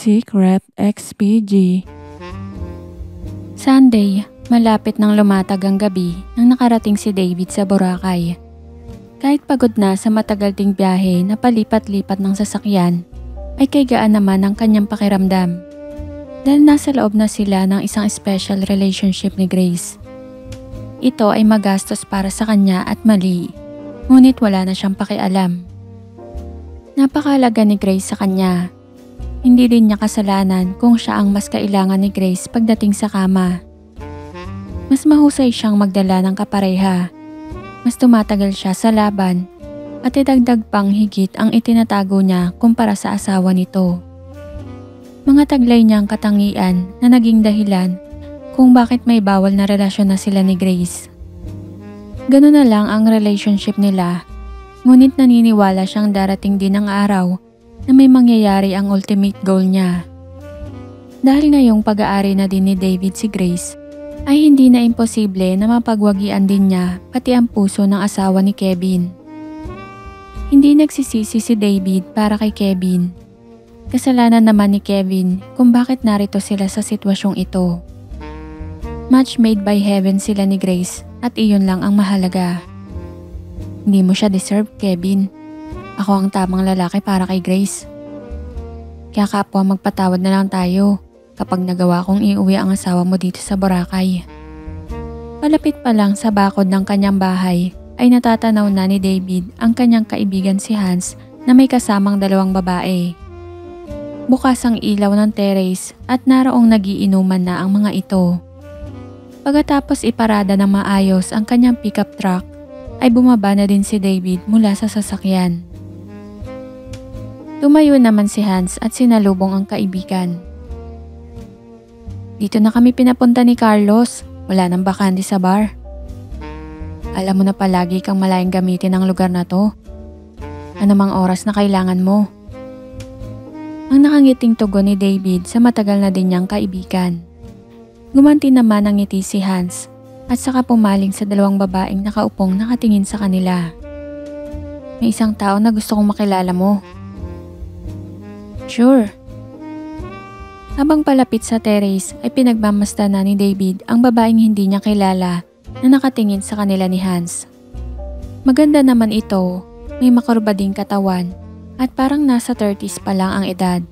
Secret XPG. Sunday, malapit nang lumatag ang gabi nang nakarating si David sa Boracay. Kahit pagod na sa matagal ding biyahe na palipat-lipat ng sasakyan, ay kaygaan naman ang kanyang pakiramdam. Dahil nasa loob na sila ng isang special relationship ni Grace. Ito ay magastos para sa kanya at mali, ngunit wala na siyang pakialam. Napakahalaga ni Grace sa kanya. Hindi din niya kasalanan kung siya ang mas kailangan ni Grace pagdating sa kama. Mas mahusay siyang magdala ng kapareha. Mas tumatagal siya sa laban at idagdag pang higit ang itinatago niya kumpara sa asawa nito. Mga taglay niyang katangian na naging dahilan kung bakit may bawal na relasyon na sila ni Grace. Ganun na lang ang relationship nila, ngunit naniniwala siyang darating din ang araw na may mangyayari ang ultimate goal niya. Dahil ngayong pag-aari na din ni David si Grace, ay hindi na imposible na mapagwagian din niya pati ang puso ng asawa ni Kevin. Hindi nagsisisi si David para kay Kevin. Kasalanan naman ni Kevin kung bakit narito sila sa sitwasyong ito. Match made by heaven sila ni Grace at iyon lang ang mahalaga. Hindi mo siya deserve, Kevin. Ako ang tamang lalaki para kay Grace. Kaya kapwa magpatawad na lang tayo kapag nagawa kong iuwi ang asawa mo dito sa Boracay. Palapit pa lang sa bakod ng kanyang bahay ay natatanaw na ni David ang kanyang kaibigan si Hans na may kasamang dalawang babae. Bukas ang ilaw ng terrace at naroong nagiinuman na ang mga ito. Pagkatapos iparada ng maayos ang kanyang pickup truck ay bumaba na din si David mula sa sasakyan. Tumayo naman si Hans at sinalubong ang kaibigan. Dito na kami pinapunta ni Carlos, wala nang bakante sa bar. Alam mo na palagi kang malayang gamitin ang lugar na to. Anumang oras na kailangan mo. Ang nakangiting tugon ni David sa matagal na din niyang kaibigan. Gumanti naman ang ngiti si Hans at saka pumaling sa dalawang babaeng nakaupong nakatingin sa kanila. May isang tao na gusto kong makilala mo. Sure. Habang palapit sa terrace ay pinagmamasta na ni David ang babaeng hindi niya kilala na nakatingin sa kanila ni Hans. Maganda naman ito, may makurbading katawan at parang nasa 30s pa lang ang edad.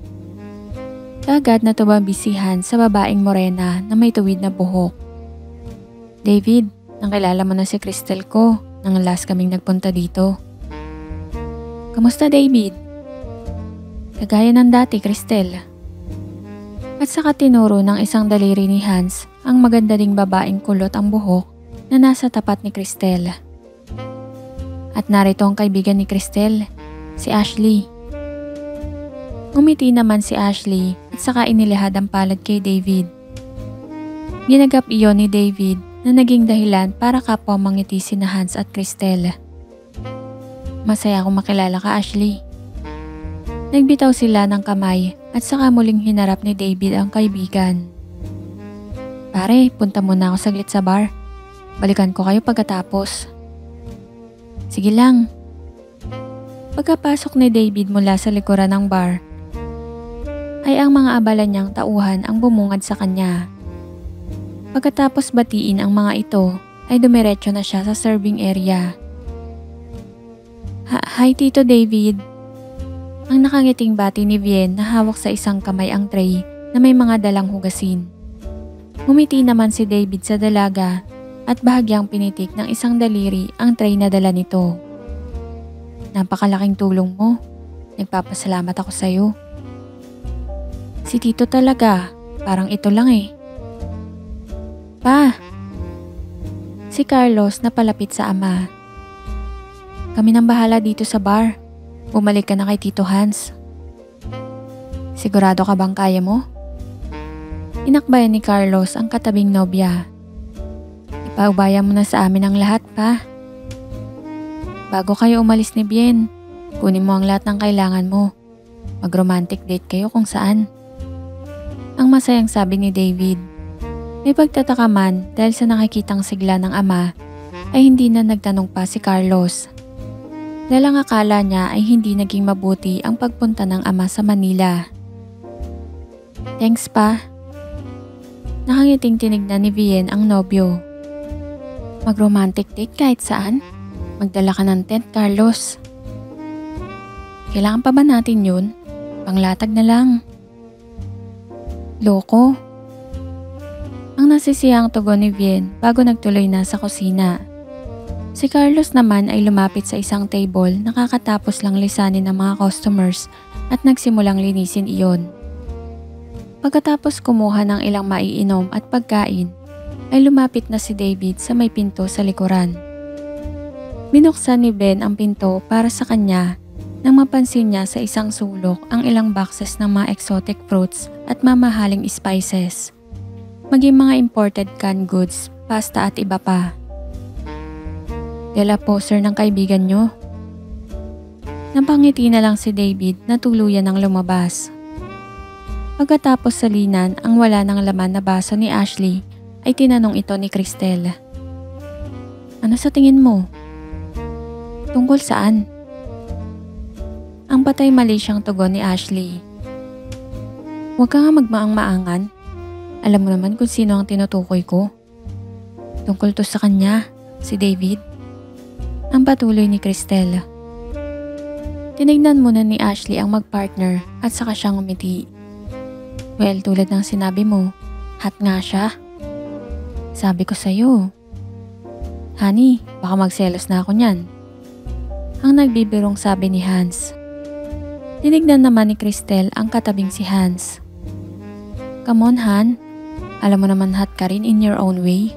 Kaagad na tumabi si Hans sa babaeng morena na may tuwid na buhok. David, nakilala mo na si Crystal ko nang last kaming nagpunta dito. Kamusta, David? Kagaya ng dati, Crystal. At saka tinuro ng isang daliri ni Hans ang maganda ding babaeng kulot ang buhok na nasa tapat ni Crystal. At narito ang kaibigan ni Crystal, si Ashley. Ngumiti naman si Ashley at saka inilahad ang palad kay David. Ginagap iyon ni David na naging dahilan para kapwa mangiti si Hans at Crystal. Masaya akong makilala ka, Ashley. Nagbitaw sila ng kamay at saka muling hinarap ni David ang kaibigan. Pare, punta muna ako saglit sa bar. Balikan ko kayo pagkatapos. Sige lang. Pagkapasok ni David mula sa likuran ng bar, ay ang mga abala niyang tauhan ang bumungad sa kanya. Pagkatapos batiin ang mga ito, ay dumiretso na siya sa serving area. Hi Tito David. Ang nakangiting bati ni Vien na hawak sa isang kamay ang tray na may mga dalang hugasin. Ngumiti naman si David sa dalaga at bahagyang pinitik ng isang daliri ang tray na dala nito. Napakalaking tulong mo. Nagpapasalamat ako sa iyo. Si Tito talaga, parang ito lang eh. Pa! Si Carlos na palapit sa ama. Kami nang bahala dito sa bar. Bumalik ka na kay Tito Hans. Sigurado ka bang kaya mo? Inakbayan ni Carlos ang katabing nobya. Ipaubaya mo na sa amin ang lahat, pa. Bago kayo umalis ni Bien, kunin mo ang lahat ng kailangan mo. Mag-romantic date kayo kung saan. Ang masayang sabi ni David. May pagtataka man dahil sa nakikitang sigla ng ama ay hindi na nagtanong pa si Carlos. Dahil ang akala niya ay hindi naging mabuti ang pagpunta ng ama sa Manila. Thanks pa. Nakangiting tinignan ni Vienne ang nobyo. Mag-romantic date kahit saan? Magdala ka ng tent, Carlos. Kailangan pa ba natin yun? Panglatag na lang. Loko. Ang nasisiyang tugon ni Vienne bago nagtuloy na sa kusina. Si Carlos naman ay lumapit sa isang table na kakatapos lang lisanin ng mga customers at nagsimulang linisin iyon. Pagkatapos kumuha ng ilang maiinom at pagkain, ay lumapit na si David sa may pinto sa likuran. Binuksan ni Ben ang pinto para sa kanya nang mapansin niya sa isang sulok ang ilang boxes ng mga exotic fruits at mamahaling spices, maging mga imported canned goods, pasta at iba pa. Dela poser ng kaibigan nyo. Napangiti na lang si David na tuluyan ng lumabas. Pagkatapos salinan ang wala ng laman na baso ni Ashley, ay tinanong ito ni Cristel. Ano sa tingin mo? Tungkol saan? Ang patay mali siyang tugon ni Ashley. Huwag ka nga magmaang-maangan. Alam mo naman kung sino ang tinutukoy ko. Tungkol to sa kanya, si David. Ang patuloy ni Cristel. Tinignan muna ni Ashley ang magpartner at saka siyang umiti. Well, tulad ng sinabi mo, hot nga siya. Sabi ko sa'yo. Honey, baka magselos na ako niyan. Ang nagbibirong sabi ni Hans. Tinignan naman ni Cristel ang katabing si Hans. Come on, Han. Alam mo naman hot ka rin in your own way.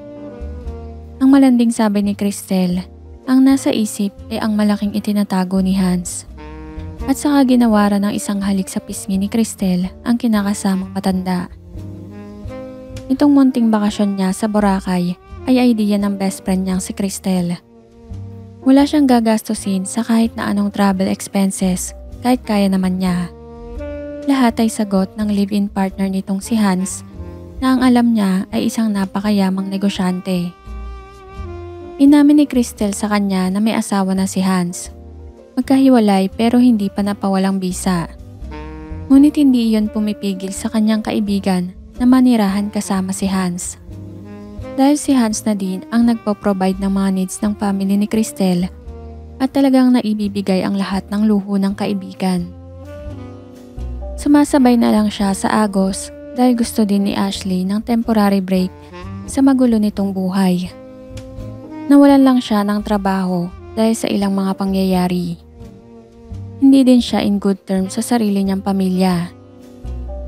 Ang malanding sabi ni Cristel, ang nasa isip ay ang malaking itinatago ni Hans. At saka ginawara ng isang halik sa pisngi ni Cristel ang kinakasamang matanda. Itong munting bakasyon niya sa Boracay ay idea ng best friend niyang si Cristel. Wala siyang gagastusin sa kahit na anong travel expenses kahit kaya naman niya. Lahat ay sagot ng live-in partner nitong si Hans na ang alam niya ay isang napakayamang negosyante. Inamin ni Cristel sa kanya na may asawa na si Hans. Magkahiwalay pero hindi pa napawalang bisa. Ngunit hindi iyon pumipigil sa kanyang kaibigan na manirahan kasama si Hans. Dahil si Hans na din ang nagpo-provide ng mga needs ng family ni Cristel at talagang naibibigay ang lahat ng luho ng kaibigan. Sumasabay na lang siya sa Agos dahil gusto din ni Ashley ng temporary break sa magulo nitong buhay. Nawalan lang siya ng trabaho dahil sa ilang mga pangyayari. Hindi din siya in good terms sa sarili niyang pamilya.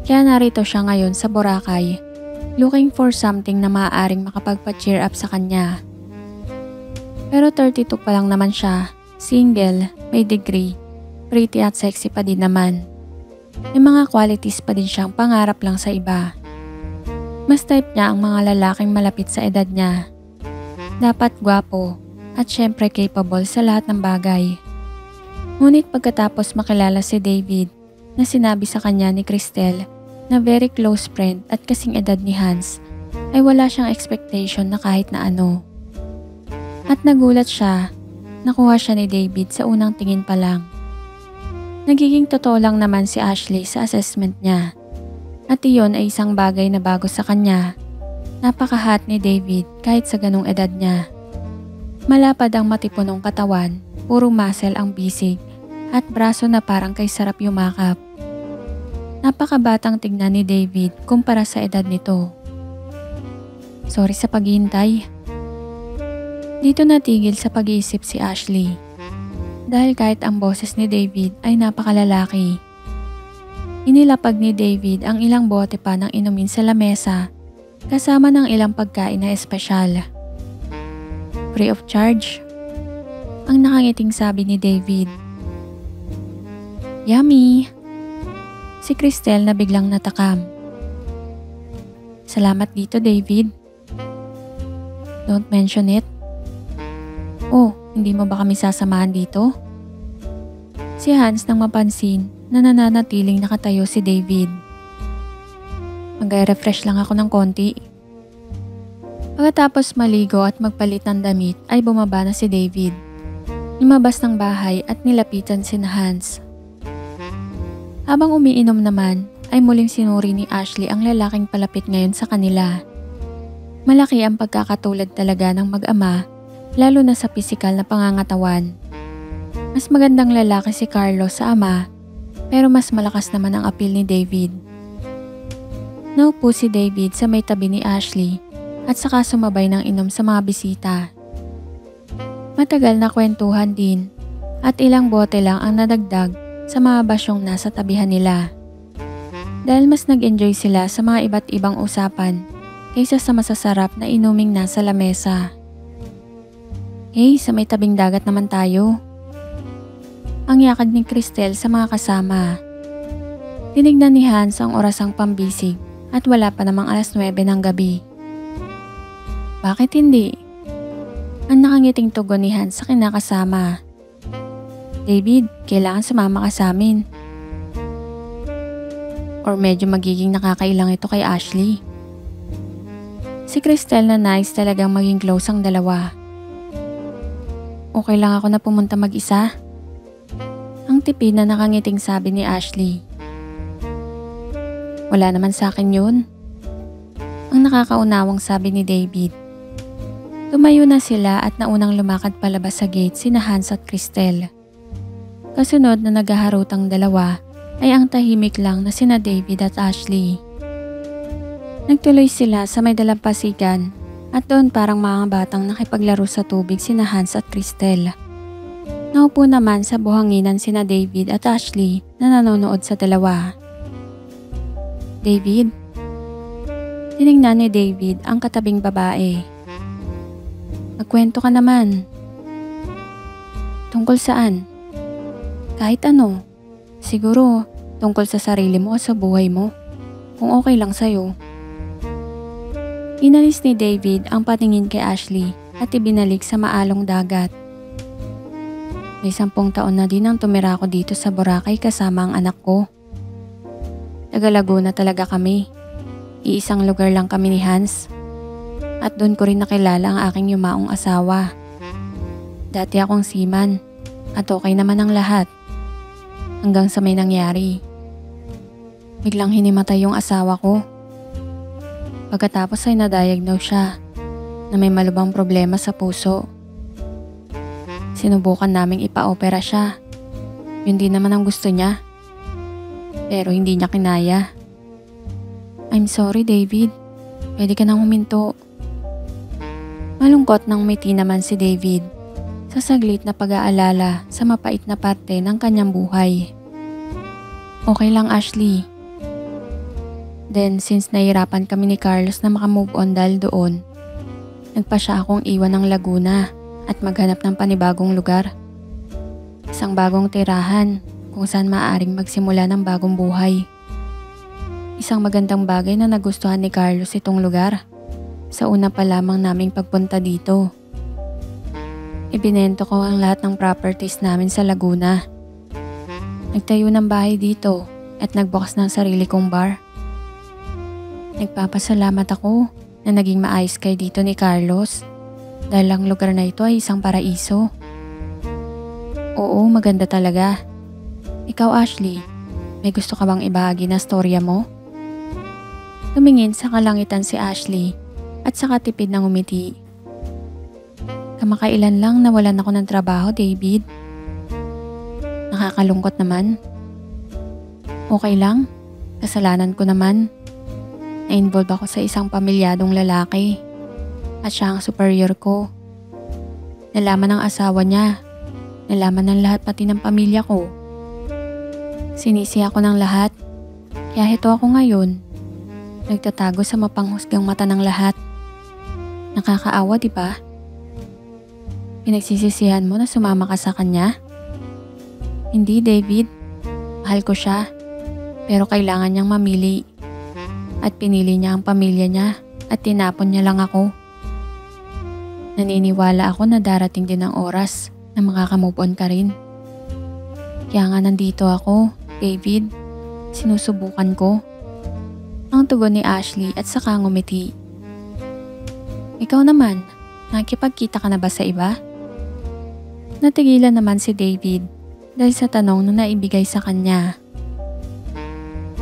Kaya narito siya ngayon sa Boracay, looking for something na maaaring makapagpa-cheer up sa kanya. Pero 32 pa lang naman siya, single, may degree, pretty at sexy pa din naman. May mga qualities pa din siyang pangarap lang sa iba. Mas type niya ang mga lalaking malapit sa edad niya. Dapat gwapo at syempre capable sa lahat ng bagay. Ngunit pagkatapos makilala si David na sinabi sa kanya ni Cristel na very close friend at kasing edad ni Hans, ay wala siyang expectation na kahit na ano. At nagulat siya, nakuha siya ni David sa unang tingin pa lang. Nagiging totoo lang naman si Ashley sa assessment niya. At iyon ay isang bagay na bago sa kanya. Napaka-hot ni David kahit sa ganung edad niya. Malapad ang matipunong katawan, puro muscle ang bisig at braso na parang kay sarap yumakap. Napakabatang tignan ni David kumpara sa edad nito. Sorry sa paghihintay. Dito natigil sa pag-iisip si Ashley. Dahil kahit ang boses ni David ay napakalalaki. Inilapag ni David ang ilang bote pa ng inumin sa lamesa kasama ng ilang pagkain na espesyal. Free of charge? Ang nakangiting sabi ni David. Yummy! Si Cristel na biglang natakam. Salamat dito, David. Don't mention it. Oh, hindi mo ba kami sasamahan dito? Si Hans nang mapansin na nananatiling nakatayo si David. Mag-refresh lang ako ng konti. Pagkatapos maligo at magpalit ng damit ay bumaba na si David. Lumabas ng bahay at nilapitan si Hans. Habang umiinom naman ay muling sinuri ni Ashley ang lalaking palapit ngayon sa kanila. Malaki ang pagkakatulad talaga ng mag-ama, lalo na sa pisikal na pangangatawan. Mas magandang lalaki si Carlos sa ama, pero mas malakas naman ang appeal ni David. Naupo si David sa may tabi ni Ashley at saka sumabay ng inom sa mga bisita. Matagal na kwentuhan din at ilang bote lang ang nadagdag sa mga basyong nasa tabihan nila. Dahil mas nag-enjoy sila sa mga iba't ibang usapan kaysa sa masasarap na inuming nasa lamesa. Hey, sa may tabing dagat naman tayo. Ang yakag ni Cristel sa mga kasama. Tinignan ni Hans ang orasang pambisig at wala pa namang 9:00 ng gabi. Bakit hindi? Ang nakangiting tugon ni Hans sa kinakasama. David, kailangan sumama ka sa amin. Or medyo magiging nakakailang ito kay Ashley. Si Cristel na nice talagang maging close ang dalawa. Okay lang ako na pumunta mag-isa. Ang tipid na nakangiting sabi ni Ashley. Wala naman sa akin yun. Ang nakakaunawang sabi ni David. Tumayo na sila at naunang lumakad palabas sa gate sina Hans at Cristel. Kasunod na naghaharutang dalawa ay ang tahimik lang na sina David at Ashley. Nagtuloy sila sa may dalampasigan at doon parang mga batang nakipaglaro sa tubig sina Hans at Cristel. Naupo naman sa buhanginan sina David at Ashley na nanonood sa dalawa. David? Tinignan ni David ang katabing babae. Magkwento ka naman. Tungkol saan? Kahit ano. Siguro tungkol sa sarili mo o sa buhay mo. Kung okay lang sa'yo. Inalis ni David ang patingin kay Ashley at ibinalik sa maalong dagat. May 10 taon na din ang tumira ko dito sa Boracay kasama ang anak ko. Taga Laguna talaga kami. Iisang lugar lang kami ni Hans. At doon ko rin nakilala ang aking yumaong asawa. Dati akong seaman at okay naman ang lahat. Hanggang sa may nangyari. Biglang hinimatay yung asawa ko. Pagkatapos ay na-diagnose siya na may malubhang problema sa puso. Sinubukan naming ipa-opera siya. Yun din naman ang gusto niya. Pero hindi niya kinaya. I'm sorry, David. Pwede ka nang huminto. Malungkot nang umiti naman si David sa saglit na pag-aalala sa mapait na parte ng kanyang buhay. Okay lang, Ashley. Then since nahirapan kami ni Carlos na makamove on dahil doon, nagpa siya akong iwan ng Laguna at maghanap ng panibagong lugar. Isang bagong tirahan kung saan maaaring magsimula ng bagong buhay. Isang magandang bagay na nagustuhan ni Carlos itong lugar. Sa una pa lamang naming pagpunta dito. Ibinento ko ang lahat ng properties namin sa Laguna. Nagtayo ng bahay dito at nagbukas ng sarili kong bar. Nagpapasalamat ako na naging maayos kayo dito ni Carlos dahil ang lugar na ito ay isang paraiso. Oo, maganda talaga. Ikaw, Ashley, may gusto ka bang ibahagi na storya mo? Tumingin sa kalangitan si Ashley at saka tipid ng umiti. Kamakailan lang nawalan ako ng trabaho, David. Nakakalungkot naman. Okay lang, kasalanan ko naman. Na-involve ako sa isang pamilyadong lalaki at siya ang superior ko. Nalaman ng asawa niya. Nalaman ng lahat pati ng pamilya ko. Sinisi ako ng lahat. Kaya ito ako ngayon. Nagtatago sa mapanghusgang mata ng lahat. Nakakaawa, di ba? Pinagsisisihan mo na sumama ka sa kanya? Hindi, David. Mahal ko siya. Pero kailangan niyang mamili. At pinili niya ang pamilya niya at tinapon niya lang ako. Naniniwala ako na darating din ang oras na makakamove on ka rin. Kaya nga nandito ako, David. Sinusubukan ko. Ang tugon ni Ashley at saka ngumiti. Ikaw naman, nakikipagkita ka na ba sa iba? Natigilan naman si David dahil sa tanong na naibigay sa kanya.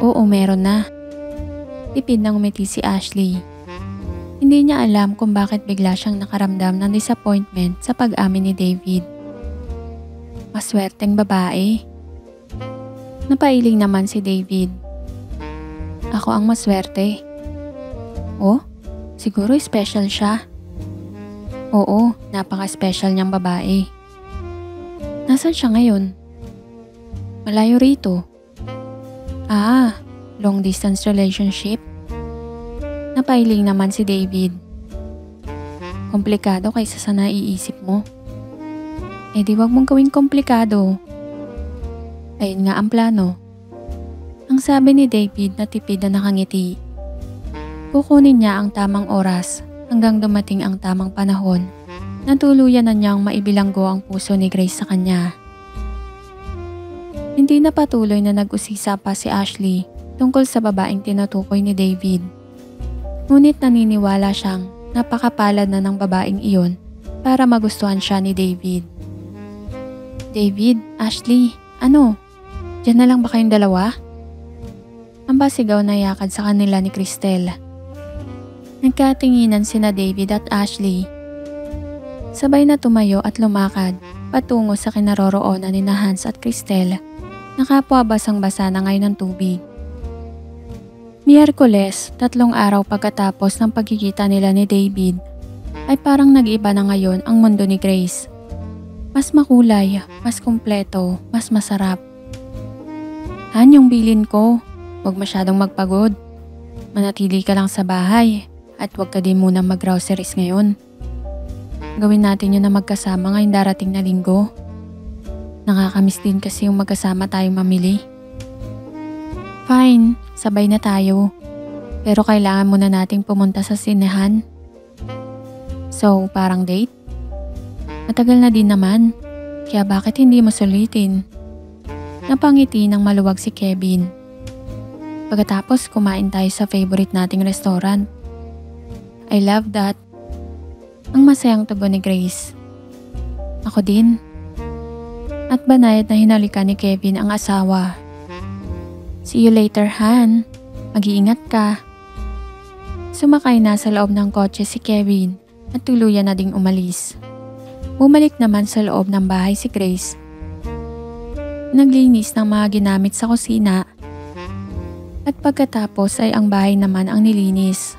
Oo, meron na. Tipid na ngumiti si Ashley. Hindi niya alam kung bakit bigla siyang nakaramdam ng disappointment sa pag-amin ni David. Maswerteng babae. Napailing naman si David. Ako ang maswerte. Oh, siguro special siya. Oo, napaka-special niyang babae. Nasaan siya ngayon? Malayo rito. Long distance relationship. Napailing naman si David. Komplikado kaysa sa naiisip mo. Di wag mong gawing komplikado. Ayun nga ang plano. Ang sabi ni David na tipid na nakangiti. Kukunin niya ang tamang oras hanggang dumating ang tamang panahon na tuluyan na niyang maibilanggo ang puso ni Grace sa kanya. Hindi na patuloy na nag-usisa pa si Ashley tungkol sa babaeng tinutukoy ni David. Ngunit naniniwala siyang napakapalad na ng babaeng iyon para magustuhan siya ni David. David, Ashley, ano? Diyan na lang ba kayong dalawa? Ang basigaw na yakad sa kanila ni Cristel. Nagkatinginan sina David at Ashley. Sabay na tumayo at lumakad patungo sa kinaroroonan ni Hans at Cristel na kapwa basang-basa na ngayon ng tubig. Miyerkules, 3 araw pagkatapos ng pagkikita nila ni David, ay parang nag-iba na ngayon ang mundo ni Grace. Mas makulay, mas kumpleto, mas masarap. Han, yung bilin ko. Huwag masyadong magpagod. Manatili ka lang sa bahay at huwag ka din muna mag-groceries ngayon. Gawin natin yun na magkasama ngayong darating na linggo. Nakakamiss din kasi yung magkasama tayong mamili. Fine, sabay na tayo. Pero kailangan muna nating pumunta sa sinehan. So, parang date? Matagal na din naman, kaya bakit hindi mo sulitin? Napangiti ng maluwag si Kevin. Pagkatapos kumain tayo sa favorite nating restaurant. I love that. Ang masayang tugon ni Grace. Ako din. At banayad na hinalikan ni Kevin ang asawa. See you later, Han. Mag-iingat ka. Sumakay na sa loob ng kotse si Kevin at tuluyan na ding umalis. Bumalik naman sa loob ng bahay si Grace. Naglinis ng mga ginamit sa kusina. At pagkatapos ay ang bahay naman ang nilinis.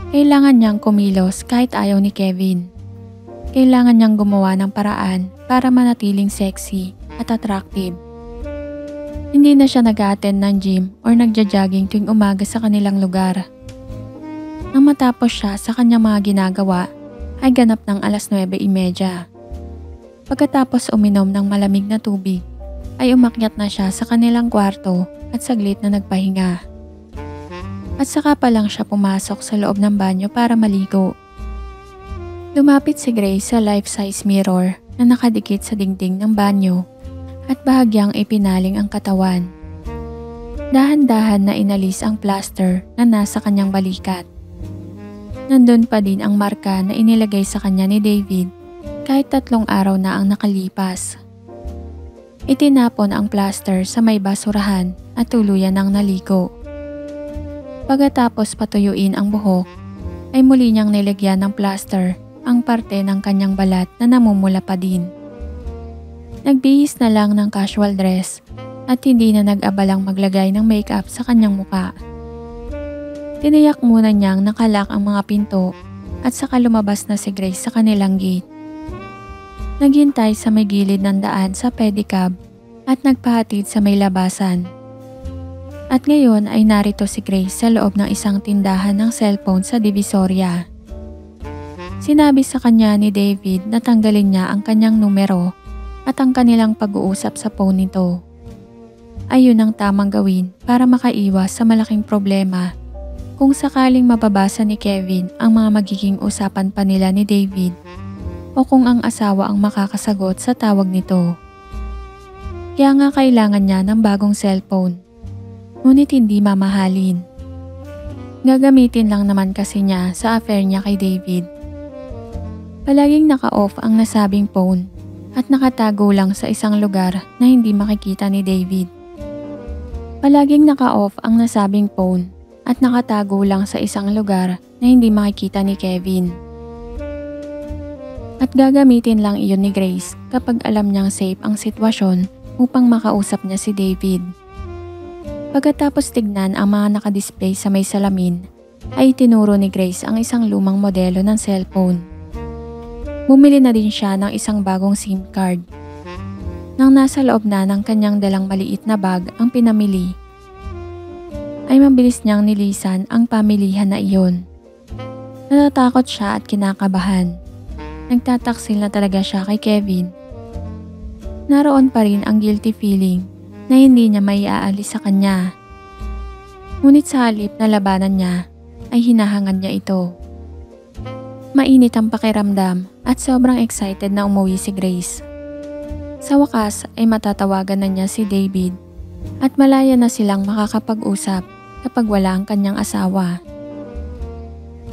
Kailangan niyang kumilos kahit ayaw ni Kevin. Kailangan niyang gumawa ng paraan para manatiling sexy at attractive. Hindi na siya nag-a-attend ng gym or nagja-jogging tuwing umaga sa kanilang lugar. Nang matapos siya sa kanyang mga ginagawa, ay ganap ng 9:30. Pagkatapos uminom ng malamig na tubig, ay umakyat na siya sa kanilang kwarto at saglit na nagpahinga. At saka pa lang siya pumasok sa loob ng banyo para maligo. Lumapit si Grace sa life-size mirror na nakadikit sa dingding ng banyo at bahagyang ipinaling ang katawan. Dahan-dahan na inalis ang plaster na nasa kanyang balikat. Nandun pa din ang marka na inilagay sa kanya ni David kahit 3 araw na ang nakalipas. Itinapon ang plaster sa may basurahan at tuluyan ng naligo. Pagkatapos patuyuin ang buhok, ay muli niyang nilagyan ng plaster ang parte ng kanyang balat na namumula pa din. Nagbihis na lang ng casual dress at hindi na nag-abalang maglagay ng makeup sa kanyang muka. Tiniyak muna niyang nakalak ang mga pinto at saka lumabas na si Grace sa kanilang gate. Naghintay sa may gilid ng daan sa pedicab at nagpahatid sa may labasan. At ngayon ay narito si Grace sa loob ng isang tindahan ng cellphone sa Divisoria. Sinabi sa kanya ni David na tanggalin niya ang kanyang numero at ang kanilang pag-uusap sa phone nito. Ayun ang tamang gawin para makaiwas sa malaking problema kung sakaling mababasa ni Kevin ang mga magiging usapan pa nila ni David o kung ang asawa ang makakasagot sa tawag nito. Kaya nga kailangan niya ng bagong cellphone, ngunit hindi mamahalin. Gagamitin lang naman kasi niya sa affair niya kay David. Palaging naka-off ang nasabing phone at nakatago lang sa isang lugar na hindi makikita ni David. Palaging naka-off ang nasabing phone at nakatago lang sa isang lugar na hindi makikita ni Kevin. At gagamitin lang iyon ni Grace kapag alam niyang safe ang sitwasyon upang makausap niya si David. Pagkatapos tignan ang mga nakadisplay sa may salamin, ay tinuro ni Grace ang isang lumang modelo ng cellphone. Bumili na din siya ng isang bagong SIM card. Nang nasa loob na ng kanyang dalang maliit na bag ang pinamili, ay mabilis niyang nilisan ang pamilihan na iyon. Natatakot siya at kinakabahan. Nagtataksil na talaga siya kay Kevin. Naroon pa rin ang guilty feeling na hindi niya maiaalis sa kanya. Ngunit sa halip na labanan niya, ay hinahangad niya ito. Mainit ang pakiramdam at sobrang excited na umuwi si Grace. Sa wakas ay matatawagan na niya si David at malaya na silang makakapag-usap kapag wala ang kanyang asawa.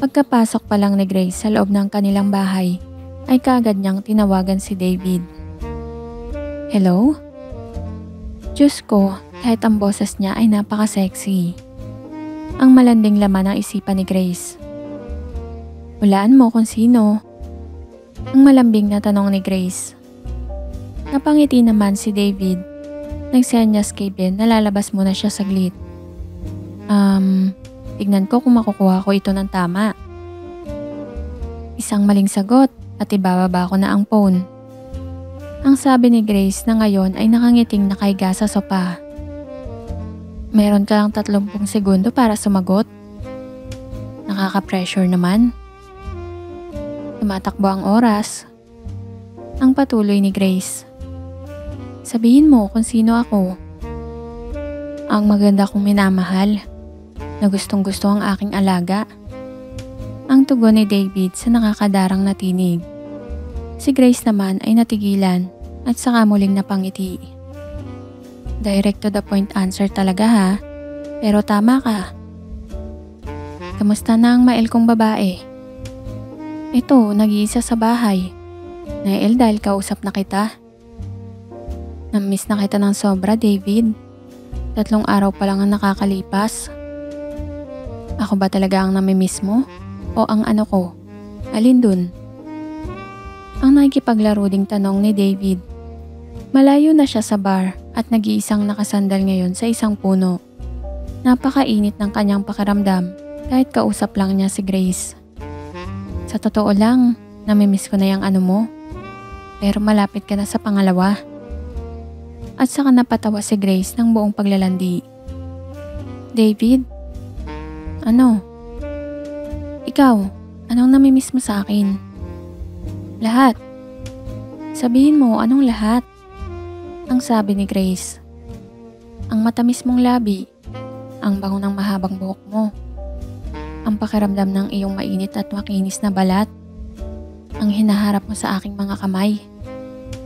Pagkapasok pa lang ni Grace sa loob ng kanilang bahay ay kaagad niyang tinawagan si David. Hello? Diyos ko, kahit ang boses niya ay napaka-sexy. Ang malanding laman ng isipan ni Grace. Hulaan mo kung sino. Ang malambing na tanong ni Grace. Napangiti naman si David. Nagsenyas kay Ben na lalabas muna siya saglit. Tignan ko kung makukuha ko ito ng tama. Isang maling sagot at ibababa ko na ang phone. Ang sabi ni Grace na ngayon ay nakangiting nakahiga sa sopa. Meron ka lang 30 segundo para sumagot. Nakaka-pressure naman. Tumatakbo ang oras. Ang patuloy ni Grace. Sabihin mo kung sino ako. Ang maganda kong minamahal, na gustong gusto ang aking alaga. Ang tugon ni David sa nakakadarang na tinig. Si Grace naman ay natigilan at saka muling napangiti. Direct to the point answer talaga ha, pero tama ka. Kamusta na ang mael kong babae? Ito, nag-iisa sa bahay. Nael dahil kausap na kita. Namiss na kita ng sobra, David. 3 araw pa lang ang nakakalipas. Ako ba talaga ang namimiss mo? O ang ano ko? Alin dun? Ang nakikipaglaro ding tanong ni David. Malayo na siya sa bar at nag-iisang nakasandal ngayon sa isang puno. Napakainit ng kanyang pakiramdam kahit kausap lang niya si Grace. Sa totoo lang, namimiss ko na yung ano mo. Pero malapit ka na sa pangalawa. At saka napatawa si Grace ng buong paglalandi. David? Ano? Ikaw, anong namimiss mo sa akin? Lahat. Sabihin mo, anong lahat? Ang sabi ni Grace. Ang matamis mong labi. Ang bango ng mahabang buhok mo. Ang pakiramdam ng iyong mainit at makinis na balat. Ang hinaharap mo sa aking mga kamay.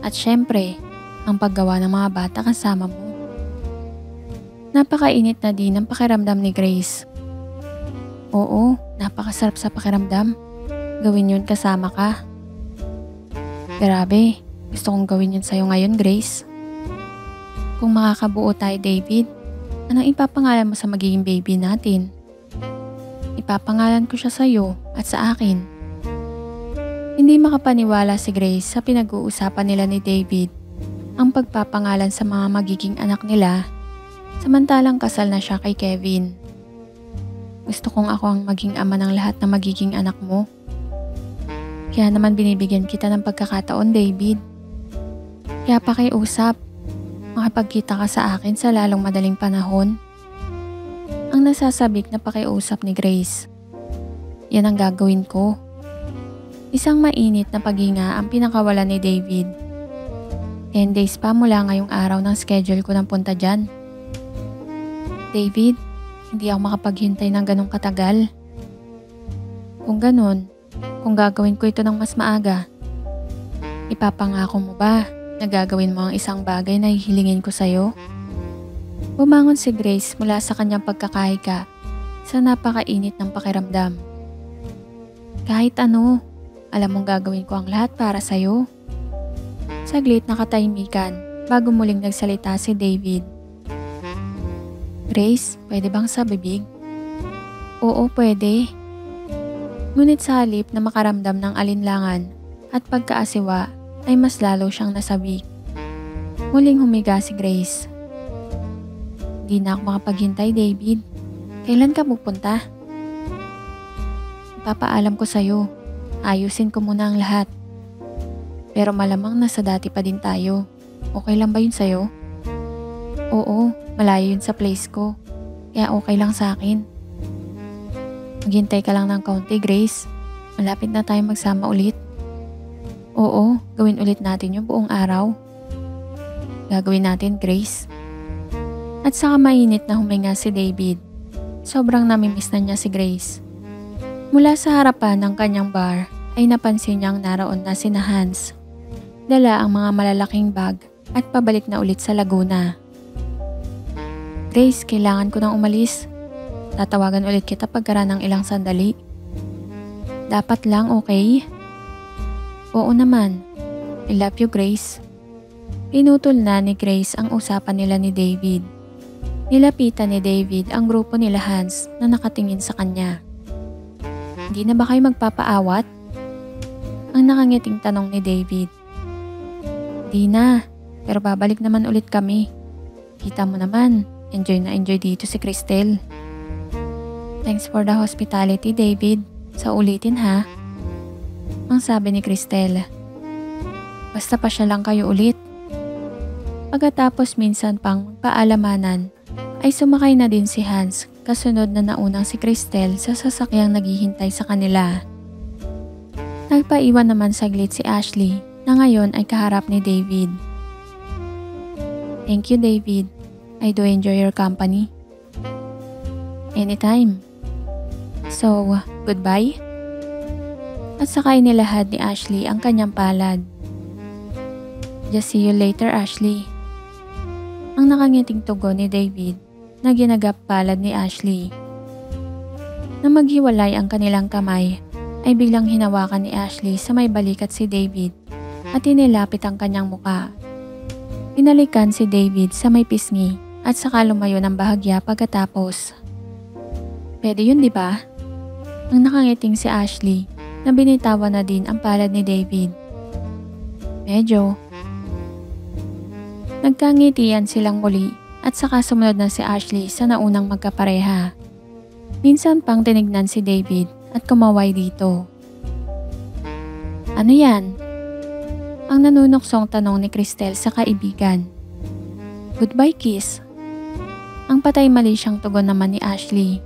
At syempre, ang paggawa ng mga bata kasama mo. Napakainit na din ang pakiramdam ni Grace. Oo, napakasarap sa pakiramdam. Gawin yun kasama ka. Grabe, gusto kong gawin yun sa'yo ngayon, Grace. Kung makakabuo tayo, David, anong ipapangalan mo sa magiging baby natin? Ipapangalan ko siya sa'yo at sa akin. Hindi makapaniwala si Grace sa pinag-uusapan nila ni David ang pagpapangalan sa mga magiging anak nila samantalang kasal na siya kay Kevin. Gusto kong ako ang maging ama ng lahat na magiging anak mo. Kaya naman binibigyan kita ng pagkakataon, David. Kaya pakiusap, makipagkita ka sa akin sa lalong madaling panahon. Ang nasasabik na pakiusap ni Grace. Yan ang gagawin ko. Isang mainit na paghinga ang pinakawalan ni David. 10 days pa mula ngayong araw ng schedule ko ng punta dyan. David, hindi ako makapaghintay ng ganong katagal. Kung ganon, kung gagawin ko ito ng mas maaga, ipapangako mo ba na gagawin mo ang isang bagay na hihilingin ko sa'yo? Bumangon si Grace mula sa kanyang pagkakahiga sa napakainit ng pakiramdam. Kahit ano, alam mong gagawin ko ang lahat para sa'yo. Saglit nakatahimikan bago muling nagsalita si David. Grace, pwede bang sa bibig? Oo, pwede. Ngunit sa halip na makaramdam ng alinlangan at pagkaasiwa ay mas lalo siyang nasabik. Muling humiga si Grace. Di na ako makapaghintay, David. Kailan ka pupunta? Papaalam ko sa'yo. Ayusin ko muna ang lahat. Pero malamang nasa dati pa din tayo. Okay lang ba yun sa'yo? Oo, malayo yun sa place ko. Kaya okay lang sa akin. Maghintay ka lang ng kaunti, Grace. Malapit na tayo magsama ulit. Oo, gawin ulit natin yung buong araw. Gagawin natin, Grace. At saka mainit na huminga si David. Sobrang namimiss na niya si Grace. Mula sa harapan ng kanyang bar ay napansin niyang naroon na sina Hans. Dala ang mga malalaking bag at pabalik na ulit sa Laguna. Grace, kailangan ko nang umalis. Tatawagan ulit kita pagkaraan ng ilang sandali. Dapat lang, okay? Oo naman. I love you, Grace. Pinutol na ni Grace ang usapan nila ni David. Nilapitan ni David ang grupo nila Hans na nakatingin sa kanya. Hindi na ba kayo magpapaawat? Ang nakangiting tanong ni David. Di na, pero babalik naman ulit kami. Kita mo naman, enjoy na enjoy dito si Cristel. Thanks for the hospitality, David. Sa ulitin ha. Ang sabi ni Cristel. Basta pa siya lang kayo ulit. Pagkatapos minsan pang magpaalamanan, ay sumakay na din si Hans kasunod na naunang si Cristel sa sasakyang naghihintay sa kanila. Nagpaiwan naman saglit si Ashley na ngayon ay kaharap ni David. Thank you, David. I do enjoy your company. Anytime. So, goodbye? At sakay nilahad ni Ashley ang kanyang palad. Just see you later, Ashley. Ang nakangiting tugon ni David na ginagap palad ni Ashley. Nang maghiwalay ang kanilang kamay, ay biglang hinawakan ni Ashley sa may balikat si David at inilapit ang kanyang muka. Inalikan si David sa may pisngi at saka lumayo ng bahagya pagkatapos. Pwede yun, di ba? Ang nakangiting si Ashley na binitawan na din ang palad ni David. Medyo. Nagkangitian silang muli at saka sumunod na si Ashley sa naunang magkapareha. Minsan pang tinignan si David at kumaway dito. Ano yan? Ang nanunuksong tanong ni Cristel sa kaibigan. Goodbye kiss. Ang patay mali siyang tugon naman ni Ashley.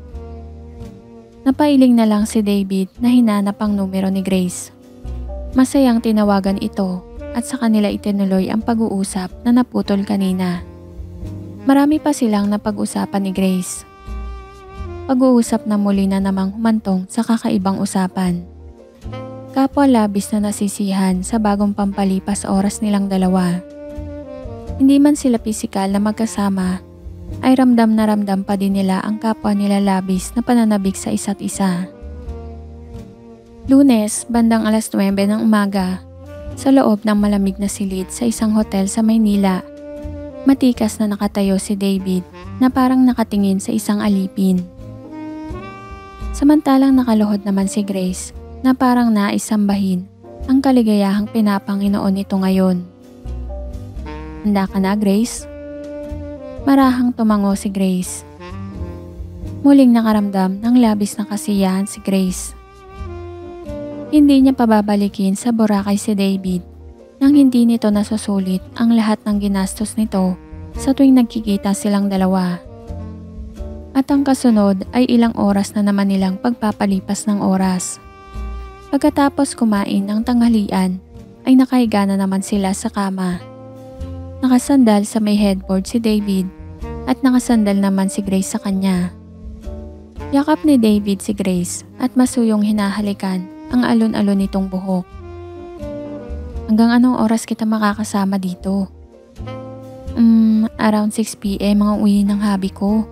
Napailing na lang si David na hinanap ang numero ni Grace. Masayang tinawagan ito at sa kanila itinuloy ang pag-uusap na naputol kanina. Marami pa silang napag-usapan ni Grace. Pag-uusap na muli na namang humantong sa kakaibang usapan. Kapwa labis na nasisihan sa bagong pampalipas oras nilang dalawa. Hindi man sila pisikal na magkasama, ay ramdam na ramdam pa din nila ang kapwa nila labis na pananabik sa isa't isa. Lunes, bandang 9:00 ng umaga, sa loob ng malamig na silid sa isang hotel sa Maynila, matikas na nakatayo si David na parang nakatingin sa isang alipin. Samantalang nakaluhod naman si Grace na parang naisambahin ang kaligayahang pinapanginoon nito ngayon. Handa ka na, Grace? Marahang tumango si Grace. Muling nakaramdam ng labis na kasiyahan si Grace. Hindi niya pababalikin sa Boracay si David nang hindi nito nasusulit ang lahat ng ginastos nito sa tuwing nagkikita silang dalawa. At ang kasunod ay ilang oras na naman nilang pagpapalipas ng oras. Pagkatapos kumain ng tanghalian ay nakahiga na naman sila sa kama. Nakasandal sa may headboard si David at nakasandal naman si Grace sa kanya. Yakap ni David si Grace at masuyong hinahalikan ang alon-alon nitong buhok. Hanggang anong oras kita makakasama dito? Around 6 PM ang uwi ng hubby ko.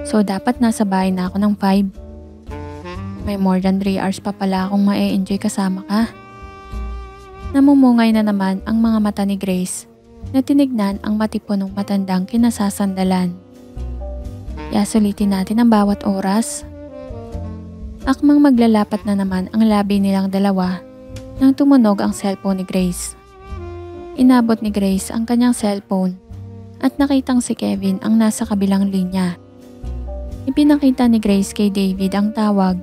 So dapat nasa bahay na ako ng 5. May more than 3 hours pa pala akong ma-enjoy kasama ka. Namumungay na naman ang mga mata ni Grace na tinignan ang matipunong matandang kinasasandalan. kaya sulitin natin ang bawat oras. Akmang maglalapat na naman ang labi nilang dalawa nang tumunog ang cellphone ni Grace. Inabot ni Grace ang kanyang cellphone at nakitang si Kevin ang nasa kabilang linya. Ipinakita ni Grace kay David ang tawag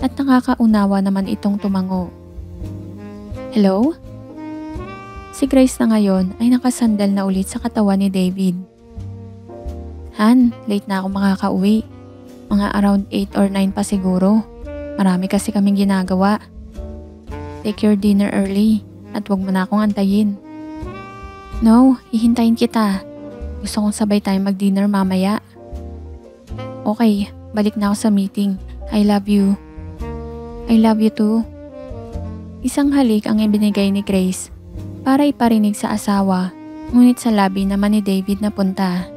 at nakakaunawa naman itong tumango. Hello? Si Grace na ngayon ay nakasandal na ulit sa katawan ni David. Han, late na ako makakauwi. Mga around 8 or 9 pa siguro. Marami kasi kaming ginagawa. Take your dinner early at wag mo na akong antayin. No, hihintayin kita. Gusto kong sabay tayong mag-dinner mamaya. Okay, balik na ako sa meeting. I love you. I love you too. Isang halik ang ibinigay ni Grace para iparinig sa asawa, ngunit sa labi naman ni David na punta.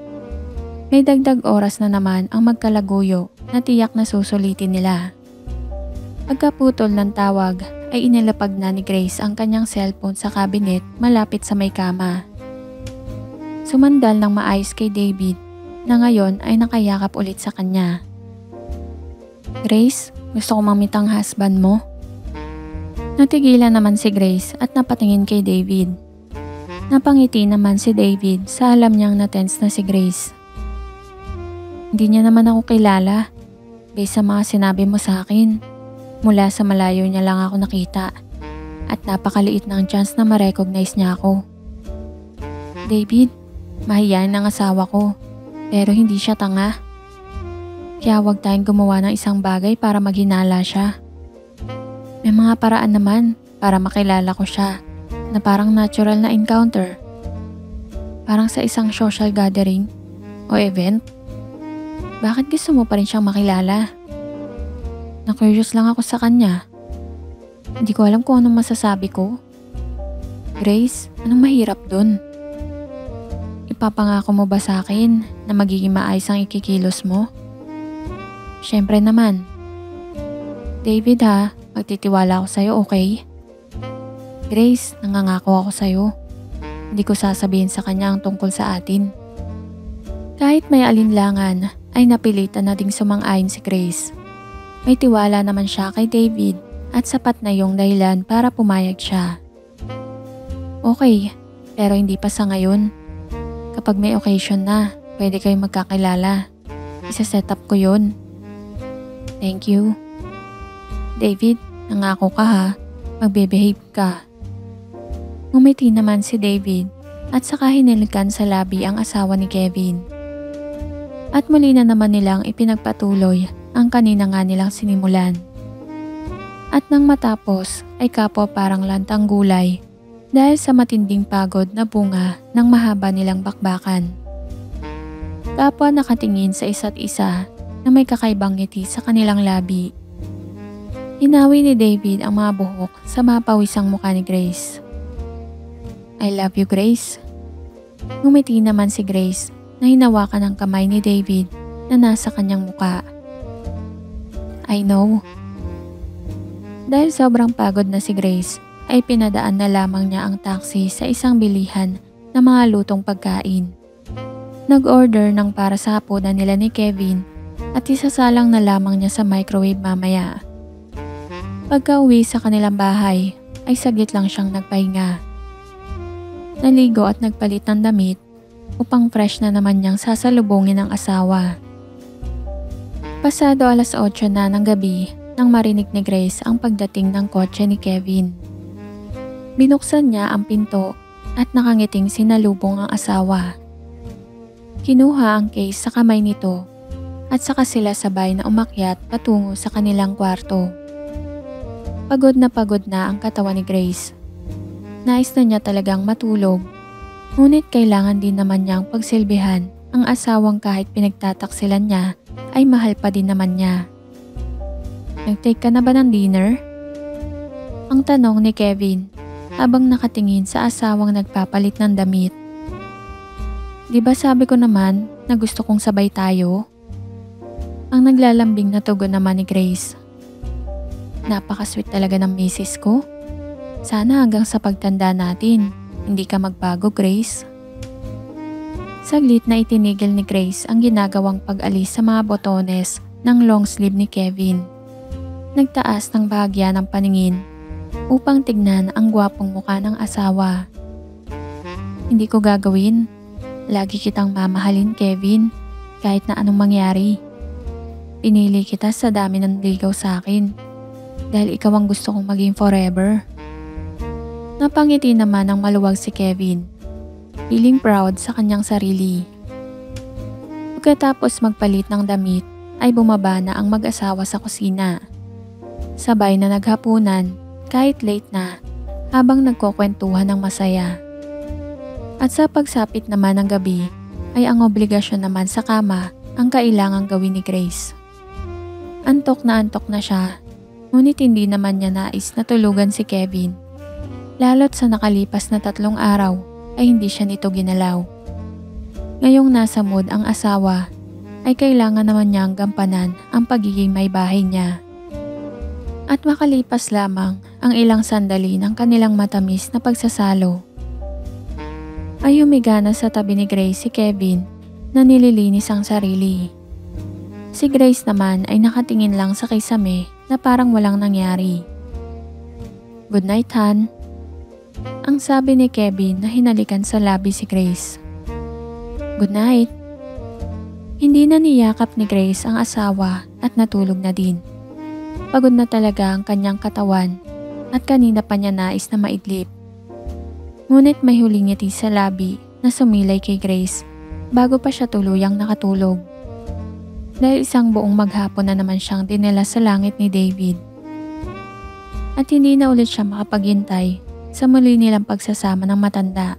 May dagdag oras na naman ang magkalaguyo na tiyak na susulitin nila. Pagkaputol ng tawag ay inilapag na ni Grace ang kanyang cellphone sa cabinet malapit sa may kama. Sumandal ng maayos kay David na ngayon ay nakayakap ulit sa kanya. Grace, gusto ko mamit ang husband mo. Natigilan naman si Grace at napatingin kay David. Napangiti naman si David sa alam niyang na-tense na si Grace. Hindi niya naman ako kilala. Based sa mga sinabi mo sa akin, mula sa malayo niya lang ako nakita at napakaliit ng chance na ma-recognize niya ako. David, mahiyain ang asawa ko pero hindi siya tanga. Kaya huwag tayong gumawa ng isang bagay para maghinala siya. May mga paraan naman para makilala ko siya na parang natural na encounter. Parang sa isang social gathering o event. Bakit gusto mo pa rin siyang makilala? Na-curious lang ako sa kanya. Hindi ko alam kung anong masasabi ko. Grace, anong mahirap dun? Ipapangako mo ba sa akin na magiging maayos ang ikikilos mo? Siyempre naman. David ha, magtitiwala ako sa'yo, okay? Grace, nangangako ako sa'yo. Hindi ko sasabihin sa kanya ang tungkol sa atin. Kahit may alinlangan, ay napilitan na ding sumang-ayon si Grace. May tiwala naman siya kay David at sapat na yung dahilan para pumayag siya. Okay, pero hindi pa sa ngayon. Kapag may occasion na, pwede kayong magkakilala. Isa-set up ko yun. Thank you. David, nangako ka ha. Magbe-behave ka. Ngumiti naman si David at saka hinilikan sa labi ang asawa ni Kevin. At muli na naman nilang ipinagpatuloy ang kanina nga nilang sinimulan. At nang matapos ay kapwa parang lantang gulay dahil sa matinding pagod na bunga ng mahaba nilang bakbakan. Kapwa nakatingin sa isa't isa na may kakaibang ngiti sa kanilang labi. Hinawi ni David ang mga buhok sa mapawisang mukha ni Grace. I love you, Grace. Ngumiti naman si Grace na hinawakan ang kamay ni David na nasa kanyang muka. I know. Dahil sobrang pagod na si Grace, ay pinadaan na lamang niya ang taxi sa isang bilihan ng mga lutong pagkain. Nag-order ng para sa hapunan nila ni Kevin at isasalang na lamang niya sa microwave mamaya. Pagka-uwi sa kanilang bahay, ay saglit lang siyang nagpahinga. Naligo at nagpalit ng damit upang fresh na naman niyang sasalubungin ang asawa. Pasado 8:00 na ng gabi nang marinig ni Grace ang pagdating ng kotse ni Kevin. Binuksan niya ang pinto at nakangiting sinalubong ang asawa. Kinuha ang case sa kamay nito at saka sila sabay na umakyat patungo sa kanilang kwarto. Pagod na ang katawan ni Grace. Nais na niya talagang matulog. Ngunit kailangan din naman niyang pagsilbihan ang asawang kahit pinagtataksilan niya ay mahal pa din naman niya. Nag-take ka na ba ng dinner? Ang tanong ni Kevin habang nakatingin sa asawang nagpapalit ng damit. Di ba sabi ko naman na gusto kong sabay tayo? Ang naglalambing na tugon naman ni Grace. Napaka-sweet talaga ng misis ko. Sana hanggang sa pagtanda natin, hindi ka magbago, Grace. Saglit na itinigil ni Grace ang ginagawang pag-alis sa mga botones ng long sleeve ni Kevin. Nagtaas ng bahagya ng paningin upang tignan ang gwapong mukha ng asawa. Hindi ko gagawin. Lagi kitang mamahalin, Kevin, kahit na anong mangyari. Pinili kita sa dami ng ligaw sa akin dahil ikaw ang gusto kong maging forever. Napangiti naman ng maluwag si Kevin, feeling proud sa kanyang sarili. Pagkatapos magpalit ng damit ay bumaba na ang mag-asawa sa kusina. Sabay na naghapunan kahit late na habang nagkukwentuhan ng masaya. At sa pagsapit naman ng gabi ay ang obligasyon naman sa kama ang kailangang gawin ni Grace. Antok na siya, ngunit hindi naman niya nais na tulugan si Kevin. Lalo't sa nakalipas na 3 araw ay hindi siya nito ginalaw. Ngayong nasa mood ang asawa ay kailangan naman niyang gampanan ang pagiging may bahay niya. At makalipas lamang ang ilang sandali ng kanilang matamis na pagsasalo, ay humiga na sa tabi ni Grace si Kevin na nililinis ang sarili. Si Grace naman ay nakatingin lang sa kisame na parang walang nangyari. "Good night, Han," ang sabi ni Kevin na hinalikan sa labi si Grace. "Good night." Hindi na niyakap ni Grace ang asawa at natulog na din. Pagod na talaga ang kanyang katawan at kanina pa niya nais na maidlip. Ngunit may huling ngiti sa labi na sumilay kay Grace bago pa siya tuluyang nakatulog. Dahil isang buong maghapon na naman siyang dinala sa langit ni David. At hindi na ulit siya makapaghintay sa muli nilang pagsasama ng matanda.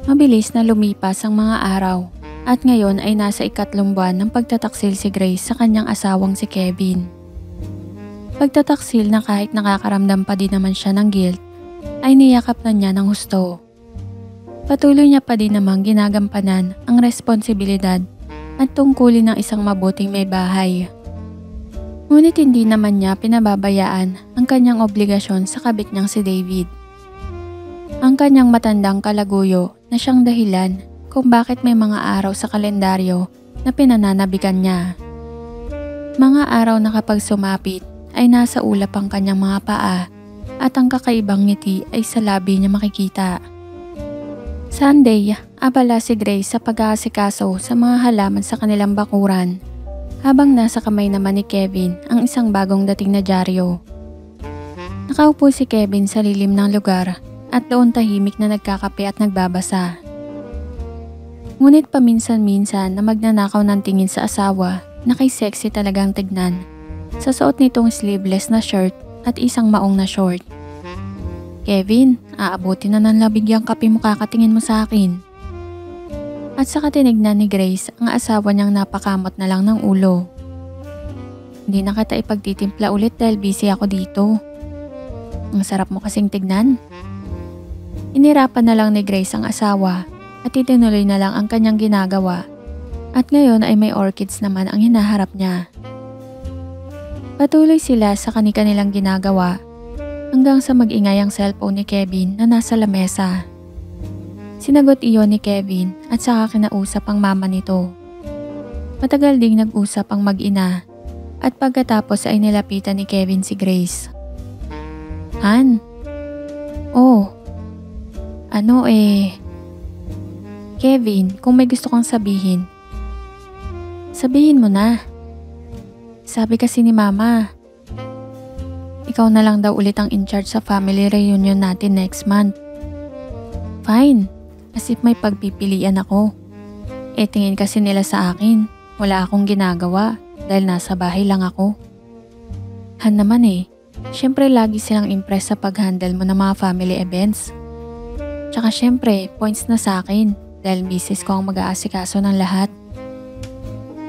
Mabilis na lumipas ang mga araw at ngayon ay nasa 3 buwan ng pagtataksil si Grace sa kanyang asawang si Kevin. Pagtataksil na kahit nakakaramdam pa din naman siya ng guilt ay niyakap na niya ng husto. Patuloy niya pa din namang ginagampanan ang responsibilidad at tungkulin ng isang mabuting may bahay. Ngunit hindi naman niya pinababayaan ang kanyang obligasyon sa kabit niyang si David. Ang kanyang matandang kalaguyo na siyang dahilan kung bakit may mga araw sa kalendaryo na pinananabikan niya. Mga araw na kapag sumapit ay nasa ulap ang kanyang mga paa at ang kakaibang ngiti ay sa labi niya makikita. Sunday, abala si Grace sa pag-aasikaso sa mga halaman sa kanilang bakuran habang nasa kamay naman ni Kevin ang isang bagong dating na dyaryo. Nakaupo si Kevin sa lilim ng lugar at doon tahimik na nagkakape at nagbabasa. Ngunit paminsan-minsan na magnanakaw ng tingin sa asawa na kay sexy talagang tignan sa suot nitong sleeveless na shirt at isang maong na short. "Kevin, aabuti na ng labigyang kape mo kakatingin mo sa akin." At saka tinignan ni Grace ang asawa niyang napakamot na lang ng ulo. "Hindi na kita ipagtitimpla ulit dahil busy ako dito. Ang sarap mo kasing tignan." Inirapan na lang ni Grace ang asawa at itinuloy na lang ang kanyang ginagawa. At ngayon ay may orchids naman ang hinaharap niya. Patuloy sila sa kanilang ginagawa hanggang sa mag-ingay ang cellphone ni Kevin na nasa lamesa. Sinagot iyon ni Kevin at saka kinausap ang mama nito. Matagal ding nag-usap ang mag-ina at pagkatapos ay nilapitan ni Kevin si Grace. "Han?" "Oh, Kevin, kung may gusto kang sabihin, sabihin mo na. Sabi kasi ni Mama, ikaw na lang daw ulit ang in-charge sa family reunion natin next month." "Fine, as if may pagpipilian ako. Tingin kasi nila sa akin, wala akong ginagawa dahil nasa bahay lang ako." "Han naman syempre lagi silang impress sa pag-handle mo ng mga family events. Tsaka syempre, points na sa akin dahil misis ko ang mag-aasikaso ng lahat.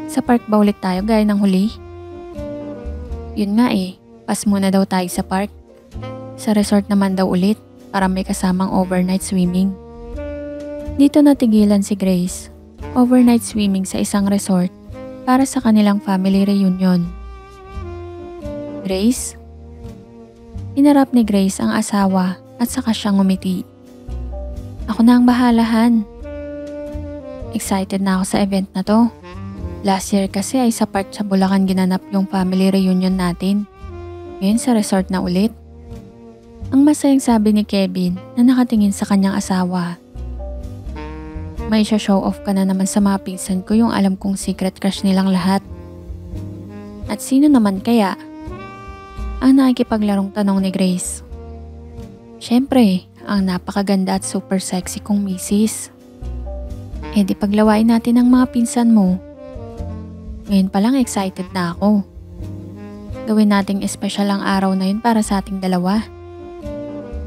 Sa park ba ulit tayo gaya ng huli?" "Yun nga pas muna daw tayo sa park. Sa resort naman daw ulit para may kasamang overnight swimming." Dito natigilan si Grace. Overnight swimming sa isang resort para sa kanilang family reunion. "Grace?" Inarap ni Grace ang asawa at saka siyang ngumiti. "Ako na ang bahala, Han." Excited na ako sa event na to. Last year kasi ay sa park sa Bulacan ginanap yung family reunion natin. Ngayon sa resort na ulit. Ang masayang sabi ni Kevin na nakatingin sa kanyang asawa. May show off ka na naman sa mga pinsan ko yung alam kong secret crush nilang lahat. At sino naman kaya? Ang nakikipaglarong tanong ni Grace. Siyempre, ang napakaganda at super sexy kong misis. Eh di paglawain natin ang mga pinsan mo. Ngayon pa lang excited na ako. Gawin nating espesyal ang araw na yun para sa ating dalawa.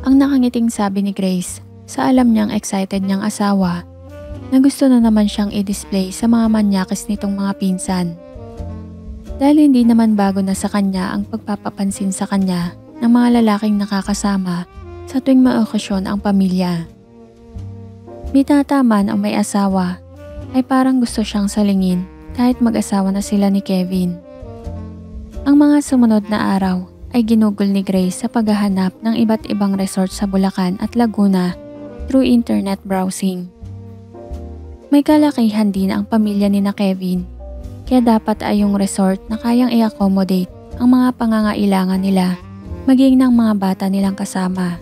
Ang nakangiting sabi ni Grace sa alam niyang excited niyang asawa na gusto na naman siyang i-display sa mga manyakis nitong mga pinsan. Dahil hindi naman bago na sa kanya ang pagpapapansin sa kanya ng mga lalaking nakakasama sa tuwing may okasyon ang pamilya. Bitata man ang may asawa ay parang gusto siyang salingin kahit mag-asawa na sila ni Kevin. Ang mga sumunod na araw ay ginugol ni Grace sa paghahanap ng iba't ibang resort sa Bulacan at Laguna through internet browsing. May kalakihan din ang pamilya ni na Kevin kaya dapat ay yung resort na kayang i-accommodate ang mga pangangailangan nila maging ng mga bata nilang kasama.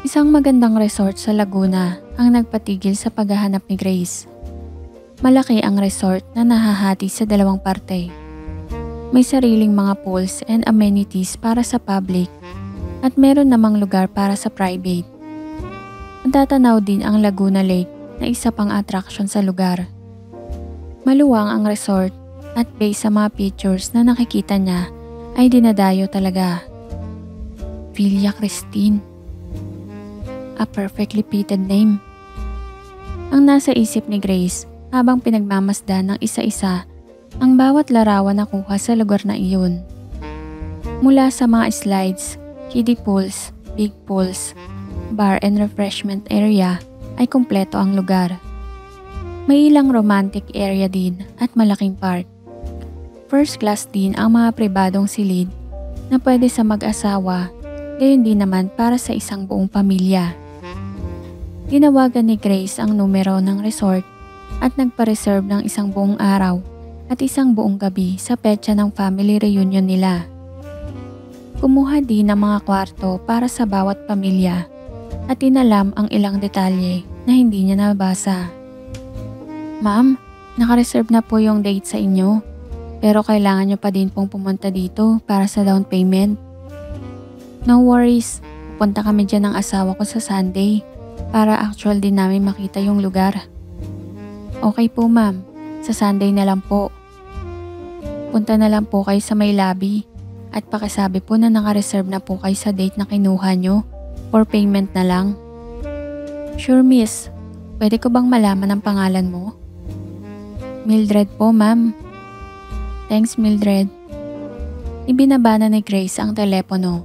Isang magandang resort sa Laguna ang nagpatigil sa paghahanap ni Grace. Malaki ang resort na nahahati sa dalawang parte. May sariling mga pools and amenities para sa public at meron namang lugar para sa private. Matatanaw din ang Laguna Lake na isa pang attraction sa lugar. Maluwang ang resort at based sa mga pictures na nakikita niya ay dinadayo talaga. Villa Christine. A perfectly fitted name. Ang nasa isip ni Grace habang pinagmamasdan ng isa-isa ang bawat larawan na kuha sa lugar na iyon. Mula sa mga slides, kiddie pools, big pools, bar and refreshment area ay kumpleto ang lugar. May ilang romantic area din at malaking park. First class din ang mga pribadong silid na pwede sa mag-asawa, gayon din naman para sa isang buong pamilya. Tinawagan ni Grace ang numero ng resort at nagpa-reserve ng isang buong araw at isang buong gabi sa petsa ng family reunion nila. Kumuha din ng mga kwarto para sa bawat pamilya at inalam ang ilang detalye na hindi niya nabasa. Ma'am, naka-reserve na po yung date sa inyo pero kailangan niyo pa din pong pumunta dito para sa down payment. No worries, pupunta kami dyan ng asawa ko sa Sunday para actual din namin makita yung lugar. Okay po ma'am, sa Sunday na lang po. Punta na lang po kayo sa may lobby at pakisabi po na naka-reserve na po kayo sa date na kinuha nyo for payment na lang. Sure miss, pwede ko bang malaman ang pangalan mo? Mildred po ma'am. Thanks Mildred. Ibinaba na ni Grace ang telepono.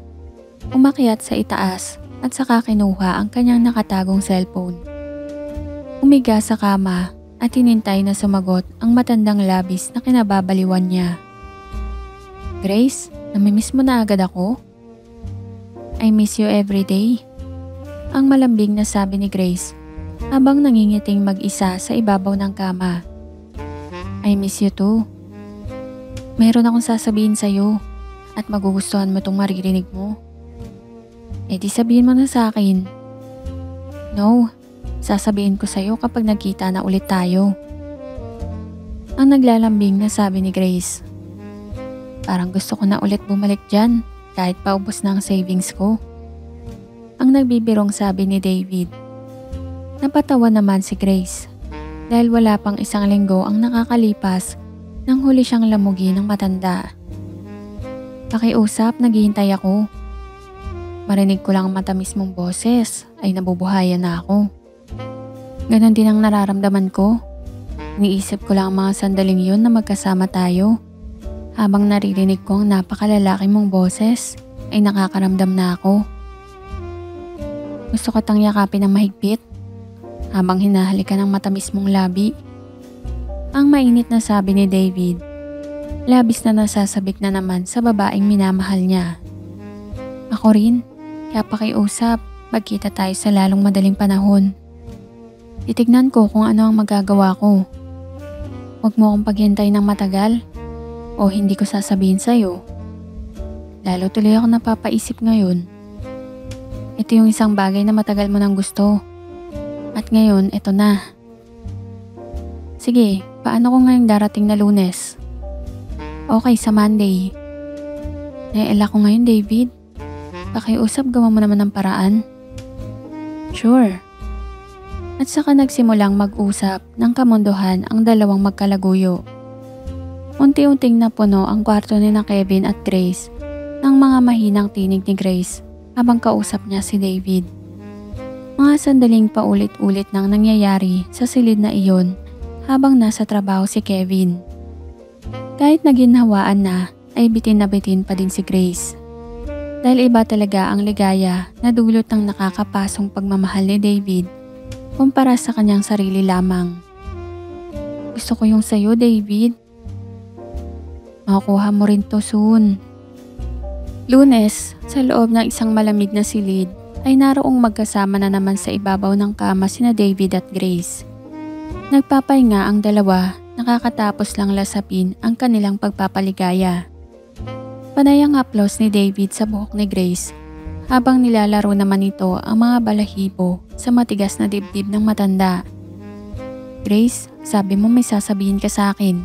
Umakyat sa itaas at saka kinuha ang kanyang nakatagong cellphone. Umiga sa kama at hinintay na sumagot ang matandang labis na kinababaliwan niya. Grace, namimiss mo na agad ako? I miss you every day. Ang malambing na sabi ni Grace habang nangingiting mag-isa sa ibabaw ng kama. I miss you too. Meron akong sasabihin sa'yo at magugustuhan mo tong maririnig mo. Eh di sabihin mo na sa akin. No, sasabihin ko sa'yo kapag nagkita na ulit tayo. Ang naglalambing na sabi ni Grace. Parang gusto ko na ulit bumalik dyan kahit paubos na ang savings ko. Ang nagbibirong sabi ni David. Napatawa naman si Grace dahil wala pang isang linggo ang nakakalipas nang huli siyang lamugi ng matanda. Pakiusap, naghihintay ako. Marinig ko lang ang matamis mong boses ay nabubuhayan na ako. Ganon din ang nararamdaman ko. Iniisip ko lang ang mga sandaling yun na magkasama tayo. Habang naririnig ko ang napakalalaki mong boses ay nakakaramdam na ako. Gusto ko tang yakapin ng mahigpit habang hinahalikan ng matamis mong labi. Ang mainit na sabi ni David. Labis na nasasabik na naman sa babaeng minamahal niya. Ako rin. Kaya pakiusap, magkita tayo sa lalong madaling panahon. Titignan ko kung ano ang magagawa ko. Huwag mo akong paghintay ng matagal o hindi ko sasabihin sa'yo. Lalo tuloy ako napapaisip ngayon. Ito yung isang bagay na matagal mo nang gusto. At ngayon, ito na. Sige, paano kung ngayong darating na Lunes? Okay, sa Monday. Naiiyak ko ngayon, David. Pakiusap, gawa mo naman ng paraan. Sure. At saka nagsimulang mag-usap ng kamunduhan ang dalawang magkalaguyo. Unti-unting napuno ang kwarto ni na Kevin at Grace ng mga mahinang tinig ni Grace habang kausap niya si David. Mga sandaling paulit-ulit nang nangyayari sa silid na iyon habang nasa trabaho si Kevin. Kahit naginhawaan na, ay bitin na bitin pa din si Grace. Dahil iba talaga ang ligaya na dulot ng nakakapasong pagmamahal ni David kumpara sa kanyang sarili lamang. Gusto ko yung sayo, David. Makukuha mo rin to soon. Lunes, sa loob ng isang malamig na silid, ay naroong magkasama na naman sa ibabaw ng kama sina David at Grace. Nagpapahinga ang dalawa, nakakatapos lang lasapin ang kanilang pagpapaligaya. Panay ang haplos ni David sa buhok ni Grace habang nilalaro naman ito ang mga balahibo sa matigas na dibdib ng matanda. Grace, sabi mo may sasabihin ka sa akin.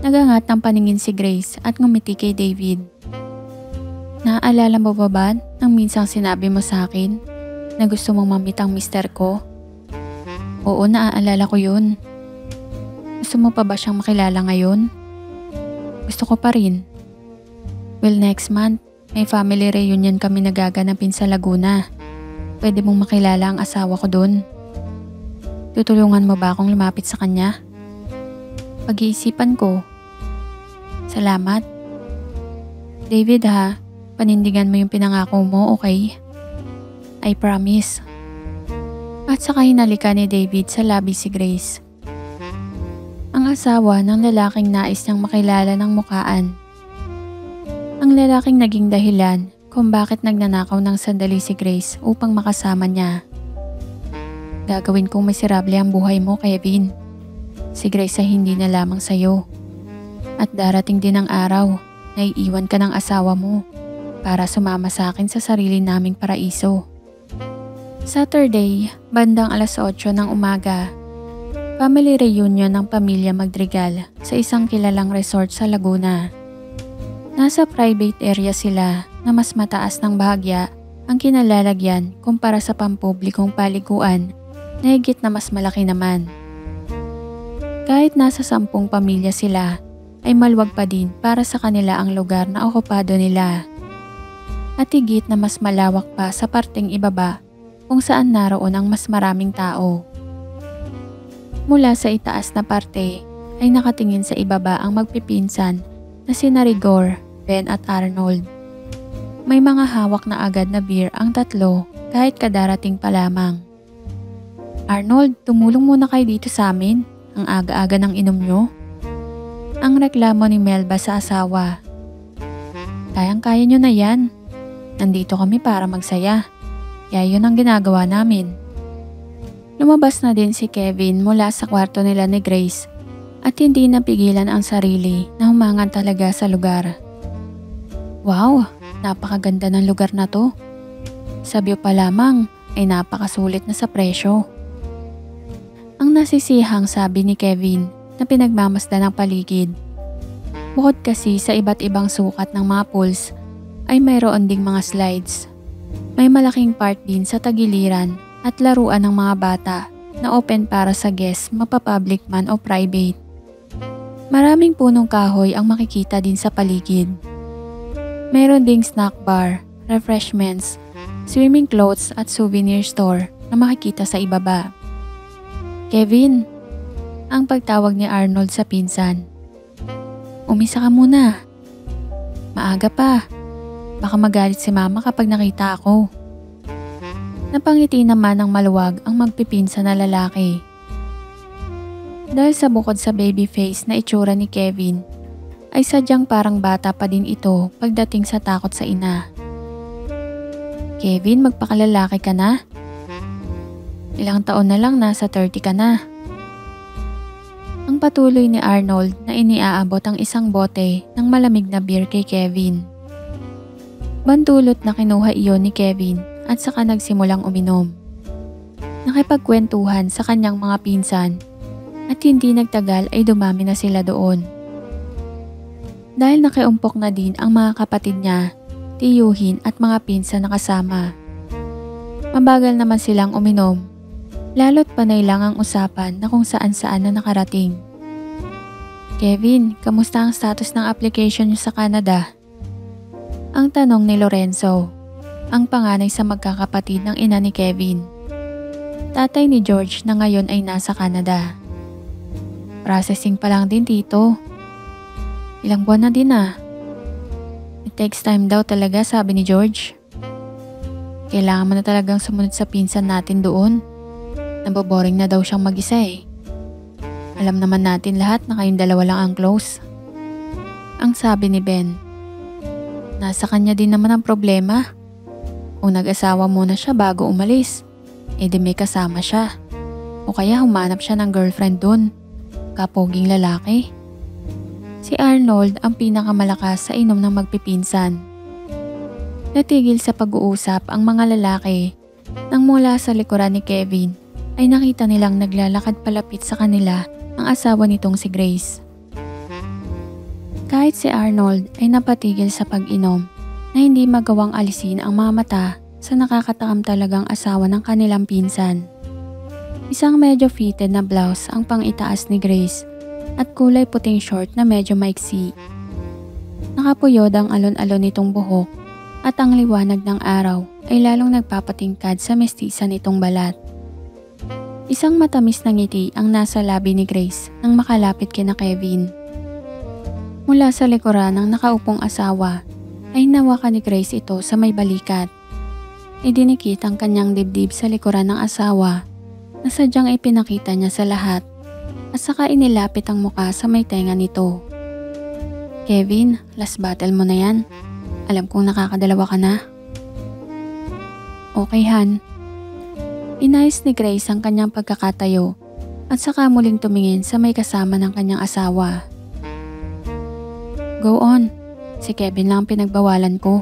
Nagangat ng paningin si Grace at ngumiti kay David. Naaalala mo ba nang minsang sinabi mo sa akin na gusto mong mamit ang mister ko? Oo, naaalala ko yun. Gusto mo pa ba siyang makilala ngayon? Gusto ko pa rin. Well, next month, may family reunion kami nagaganapin sa Laguna. Pwede mong makilala ang asawa ko dun. Tutulungan mo ba akong lumapit sa kanya? Pag-iisipan ko. Salamat. David ha, panindigan mo yung pinangako mo, okay? I promise. At saka hinalika ni David sa labi si Grace. Ang asawa ng lalaking nais niyang makilala ng mukaan. Ang lalaking naging dahilan kung bakit nagnanakaw ng sandali si Grace upang makasama niya. Gagawin kong miserable ang buhay mo, Kevin. Si Grace ay hindi na lamang sa'yo. At darating din ang araw na iiwan ka ng asawa mo para sumama sa akin sa sarili naming paraiso. Saturday, bandang 8:00 ng umaga. Family reunion ng pamilya Madrigal sa isang kilalang resort sa Laguna. Nasa private area sila na mas mataas ng bahagya ang kinalalagyan kumpara sa pampublikong paliguan na higit na mas malaki naman. Kahit nasa 10 pamilya sila, ay maluwag pa din para sa kanila ang lugar na okupado nila. At higit na mas malawak pa sa parteng ibaba kung saan naroon ang mas maraming tao. Mula sa itaas na parte ay nakatingin sa ibaba ang magpipinsan na sina Rigor, Ben at Arnold. May mga hawak na agad na beer ang tatlo kahit kadarating pa lamang. Arnold, tumulong muna kayo dito sa amin. Ang aga-aga ng inom nyo. Ang reklamo ni Melba sa asawa. Kayang-kaya nyo na yan. Nandito kami para magsaya. Kaya yun ang ginagawa namin. Lumabas na din si Kevin mula sa kwarto nila ni Grace at hindi napigilan ang sarili na humangan talaga sa lugar. Wow, napakaganda ng lugar na to. Sabi pa lamang ay napakasulit na sa presyo. Ang nasisihang sabi ni Kevin na pinagmamasdan ng paligid. Bukod kasi sa iba't ibang sukat ng mga pools ay mayroon ding mga slides. May malaking part din sa tagiliran at laruan ng mga bata na open para sa guests mapapublic man o private. Maraming punong kahoy ang makikita din sa paligid. Meron ding snack bar, refreshments, swimming clothes at souvenir store na makikita sa ibaba. Kevin, ang pagtawag ni Arnold sa pinsan. Umisa ka muna. Maaga pa. Baka magalit si mama kapag nakita ako. Napangiti naman ng maluwag ang magpipinsan na lalaki. Dahil sa bukod sa baby face na itsura ni Kevin, ay sadyang parang bata pa din ito pagdating sa takot sa ina. Kevin, magpakalalaki ka na? Ilang taon na lang nasa 30 ka na. Ang patuloy ni Arnold na iniaabot ang isang bote ng malamig na beer kay Kevin. Bandulot na kinuha iyon ni Kevin at saka nagsimulang uminom. Nakipagkwentuhan sa kanyang mga pinsan at hindi nagtagal ay dumami na sila doon. Dahil nakiumpok na din ang mga kapatid niya, tiyuhin at mga pinsan na kasama. Mabagal naman silang uminom, lalo't panay lang ang usapan na kung saan-saan na nakarating. Kevin, kamusta ang status ng application niyo sa Canada? Ang tanong ni Lorenzo, ang panganay sa magkakapatid ng ina ni Kevin. Tatay ni George na ngayon ay nasa Canada. Processing pa lang din tito. Ilang buwan na din ah. It takes time daw talaga, sabi ni George. Kailangan mo na talagang sumunod sa pinsan natin doon. Naboboring na daw siyang mag-isa eh. Alam naman natin lahat na kayong dalawa lang ang close. Ang sabi ni Ben. Nasa kanya din naman ang problema. Kung nag-asawa muna siya bago umalis, di may kasama siya. O kaya humanap siya ng girlfriend doon. Kapoging lalaki. Si Arnold ang pinakamalakas sa inom ng magpipinsan. Natigil sa pag-uusap ang mga lalaki nang mula sa likuran ni Kevin ay nakita nilang naglalakad palapit sa kanila ang asawa nitong si Grace. Kahit si Arnold ay napatigil sa pag-inom na hindi magawang alisin ang mga mata sa nakakatakam talagang asawa ng kanilang pinsan. Isang medyo fitted na blouse ang pang-itaas ni Grace at kulay puting short na medyo maiksi. Nakapuyod ang alon-alon nitong buhok at ang liwanag ng araw ay lalong nagpapatingkad sa mestiza nitong balat. Isang matamis na ngiti ang nasa labi ni Grace nang makalapit kina Kevin. Mula sa likuran ng nakaupong asawa ay nawakan ni Grace ito sa may balikat. Idinikit ang kanyang dibdib sa likuran ng asawa na sadyang ipinakita niya sa lahat at saka inilapit ang muka sa may tenga nito. Kevin, last battle mo na yan. Alam kong nakakadalawa ka na. Okay, Han. Inayos ni Grace ang kanyang pagkakatayo at saka muling tumingin sa may kasama ng kanyang asawa. Go on. Si Kevin lang ang pinagbawalan ko.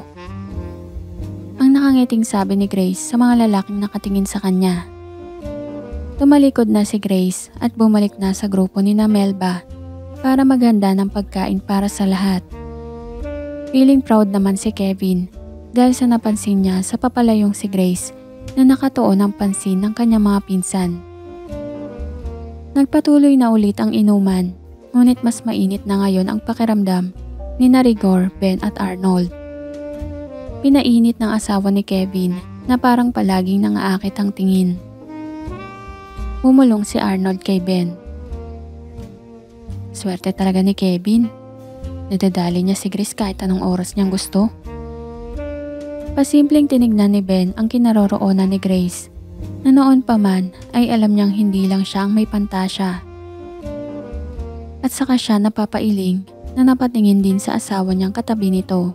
Ang nakangiting sabi ni Grace sa mga lalaking nakatingin sa kanya. Tumalikod na si Grace at bumalik na sa grupo ni Melba para maghanda ng pagkain para sa lahat. Feeling proud naman si Kevin dahil sa napansin niya sa papalayong si Grace na nakatuon ang pansin ng kanyang mga pinsan. Nagpatuloy na ulit ang inuman, ngunit mas mainit na ngayon ang pakiramdam ni Rigor, Ben at Arnold. Pinainit ng asawa ni Kevin na parang palaging nangaakit ang tingin. Bumulong si Arnold kay Ben. Swerte talaga ni Kevin. Nadadali niya si Grace kahit anong oras niyang gusto. Pasimpleng tinignan ni Ben ang kinaroroonan ni Grace na noon pa man ay alam niyang hindi lang siya ang may pantasya. At saka siya napapailing na napatingin din sa asawa niyang katabi nito.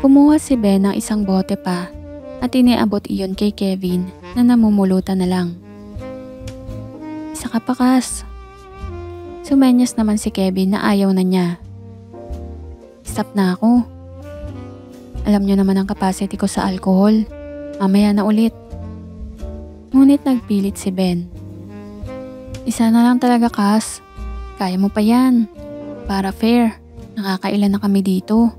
Kumuha si Ben ng isang bote pa at iniabot iyon kay Kevin na namumulutan na lang. Isa ka pa, Kas. Sumenyas naman si Kevin na ayaw na niya. Stop na ako. Alam niyo naman ang capacity ko sa alcohol. Mamaya na ulit. Ngunit nagpilit si Ben. Isa na lang talaga, Kas. Kaya mo pa yan. Para fair, nakakailan na kami dito.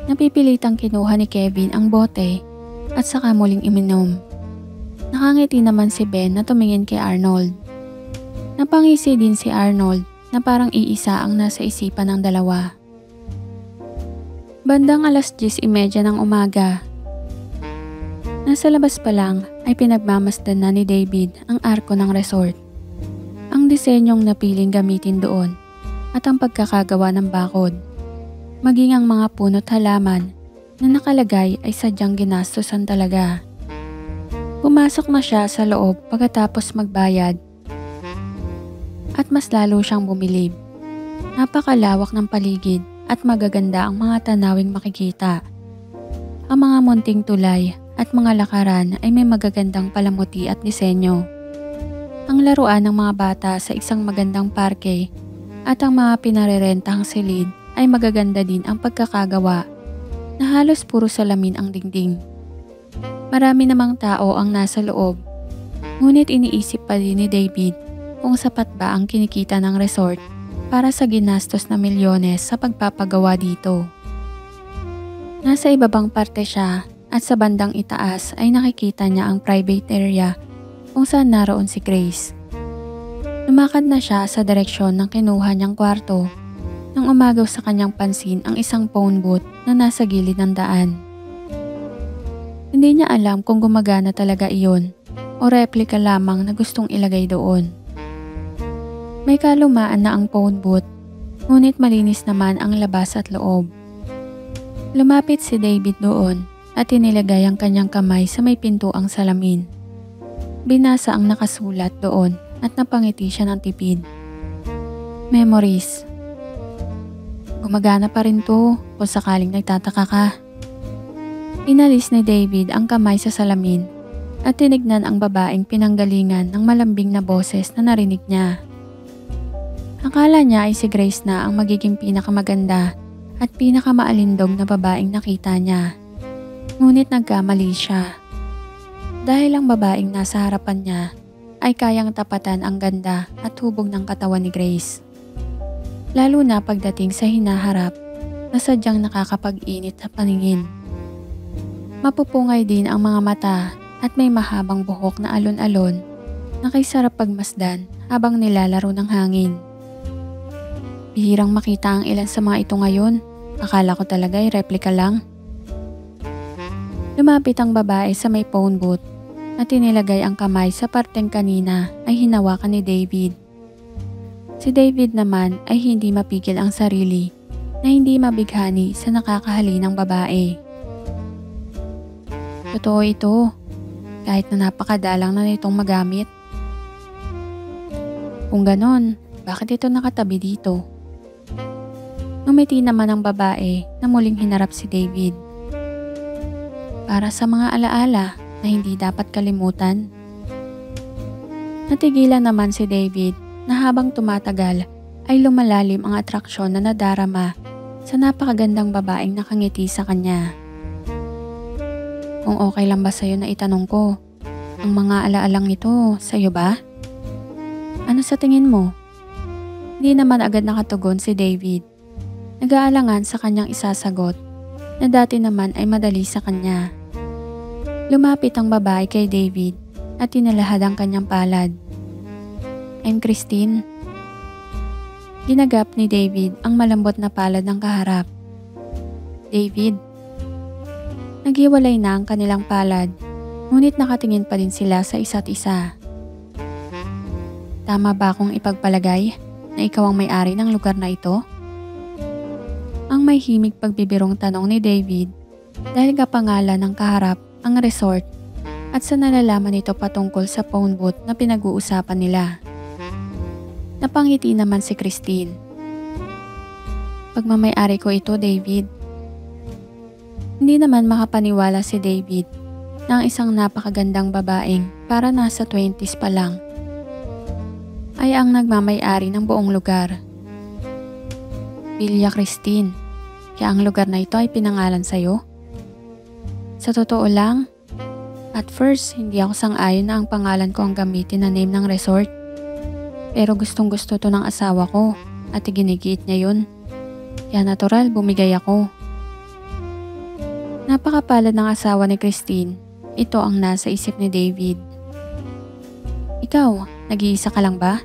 Napipilitang kinuha ni Kevin ang bote at saka muling iminom. Nakangiti naman si Ben na tumingin kay Arnold. Napangisi din si Arnold na parang iisa ang nasa isipan ng dalawa. Bandang 10:30 ng umaga. Nasa labas pa lang ay pinagmamasdan na ni David ang arko ng resort. Ang disenyong napiling gamitin doon at ang pagkakagawa ng bakod. Maging ang mga puno't halaman na nakalagay ay sadyang ginastosan talaga. Pumasok na siya sa loob pagkatapos magbayad at mas lalo siyang bumilib. Napakalawak ng paligid at magaganda ang mga tanawing makikita. Ang mga munting tulay at mga lakaran ay may magagandang palamuti at disenyo. Ang laruan ng mga bata sa isang magandang parke at ang mga pinarerentahang silid ay magaganda din ang pagkakagawa na halos puro salamin ang dingding. Marami namang tao ang nasa loob, ngunit iniisip pa din ni David kung sapat ba ang kinikita ng resort para sa ginastos na milyones sa pagpapagawa dito. Nasa ibabang parte siya at sa bandang itaas ay nakikita niya ang private area kung saan naroon si Grace. Lumakad na siya sa direksyon ng kinuha niyang kwarto nang umagaw sa kanyang pansin ang isang phone booth na nasa gilid ng daan. Hindi niya alam kung gumagana talaga iyon o replika lamang na gustong ilagay doon. May kalumaan na ang phone booth, ngunit malinis naman ang labas at loob. Lumapit si David doon at inilagay ang kanyang kamay sa may pintuang salamin. Binasa ang nakasulat doon at napangiti siya ng tipid. Memories. Gumagana pa rin to kung sakaling nagtataka ka. Inalis ni David ang kamay sa salamin at tinignan ang babaeng pinanggalingan ng malambing na boses na narinig niya. Akala niya ay si Grace na ang magiging pinakamaganda at pinakamaalindog na babaeng nakita niya. Ngunit nagkamali siya. Dahil ang babaeng nasa harapan niya ay kayang tapatan ang ganda at hubog ng katawan ni Grace. Lalo na pagdating sa hinaharap na sadyang nakakapag-init sa paningin. Mapupungay din ang mga mata at may mahabang buhok na alon-alon na kay sarap pagmasdan habang nilalaro ng hangin. Bihirang makita ang ilan sa mga ito ngayon. Akala ko talaga ay replika lang. Lumapit ang babae sa may phone booth at inilagay ang kamay sa parteng kanina ay hinawakan ni David. Si David naman ay hindi mapigil ang sarili na hindi mabighani sa nakakahalinang babae. Totoo ito, kahit na napakadalang na nitong magamit. Kung ganon, bakit ito nakatabi dito? Ngumiti naman ang babae na muling hinarap si David. Para sa mga alaala na hindi dapat kalimutan. Natigilan naman si David na habang tumatagal ay lumalalim ang atraksyon na nadarama sa napakagandang babaeng nakangiti sa kanya. Kung okay lang ba sa'yo na itanong ko, ang mga alaalang ito sa'yo ba? Ano sa tingin mo? Hindi naman agad nakatugon si David. Nag-aalangan sa kanyang isasagot na dati naman ay madali sa kanya. Lumapit ang babae kay David at tinalahad ang kanyang palad. I'm Christine. Ginagap ni David ang malambot na palad ng kaharap. David. Naghiwalay na ang kanilang palad, ngunit nakatingin pa din sila sa isa't isa. Tama ba akong ipagpalagay na ikaw ang may-ari ng lugar na ito? Ang may himig pagbibirong tanong ni David dahil kapangalan ng kaharap ang resort at sa nalalaman nito patungkol sa phone booth na pinag-uusapan nila. Napangiti naman si Christine. Pagmamay-ari ko ito, David. Hindi naman makapaniwala si David na ang isang napakagandang babaeng para nasa 20s pa lang ay ang nagmamay-ari ng buong lugar. Villa Christine, kaya ang lugar na ito ay pinangalan sa'yo? Sa totoo lang, at first hindi ako sang-ayon na ang pangalan ko ang gamitin na name ng resort. Pero gustong gusto to ng asawa ko at iginigiit niya yun. Kaya natural bumigay ako. Napakapalad ng asawa ni Christine, ito ang nasa isip ni David. Ikaw, nag-iisa ka lang ba?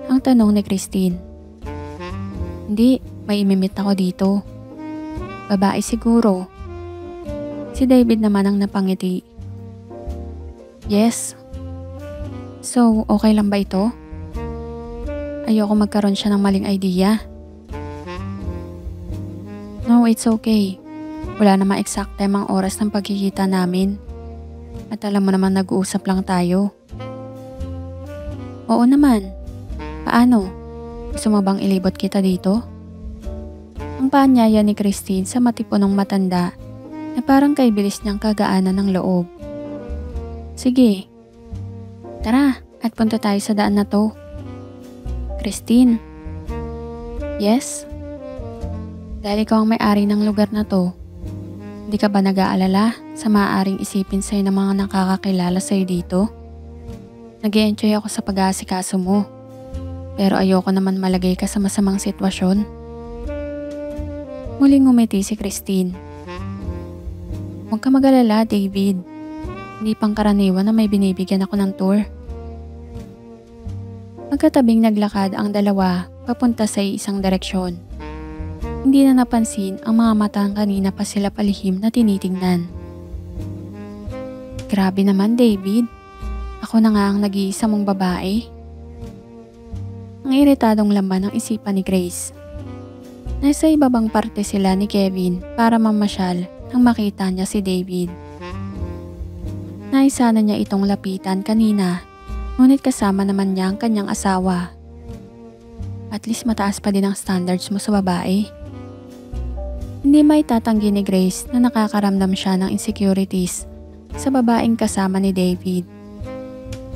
Ang tanong ni Christine. Hindi, may imimit ako dito. Babae siguro. Si David naman ang napangiti. Yes. So, okay lang ba ito? Ayoko magkaroon siya ng maling idea. No, it's okay. Wala namang exact time ang oras ng pagkikita namin. At alam mo naman nag-uusap lang tayo. Oo naman. Paano? Gusto mo bang ilibot kita dito? Ang paanyaya ni Christine sa matipunong matanda na parang kay bilis niyang kagaanan ng loob. Sige, tara at punta tayo sa daan na to. Christine. Yes? Dahil ikaw ang may-ari ng lugar na to, hindi ka ba nag-aalala sa maaaring isipin sa'yo ng mga nakakakilala sa'yo dito? Nag-e-enjoy ako sa pag-aasikaso mo, pero ayoko naman malagay ka sa masamang sitwasyon. Muling ngumiti si Christine. Huwag ka mag-alala, David. Hindi pangkaraniwan na may binibigyan ako ng tour. Magkatabing naglakad ang dalawa papunta sa isang direksyon. Hindi na napansin ang mga matang kanina pa sila palihim na tinitingnan. Grabe naman, David. Ako na nga ang nag-iisa mong babae. Ang iritadong laman ng isipan ni Grace. Nasa ibabang parte sila ni Kevin para mamasyal nang makita niya si David. Naisa na niya itong lapitan kanina, ngunit kasama naman niya ang kanyang asawa. At least mataas pa din ang standards mo sa babae. Hindi may tatanggi ni Grace na nakakaramdam siya ng insecurities sa babaeng kasama ni David.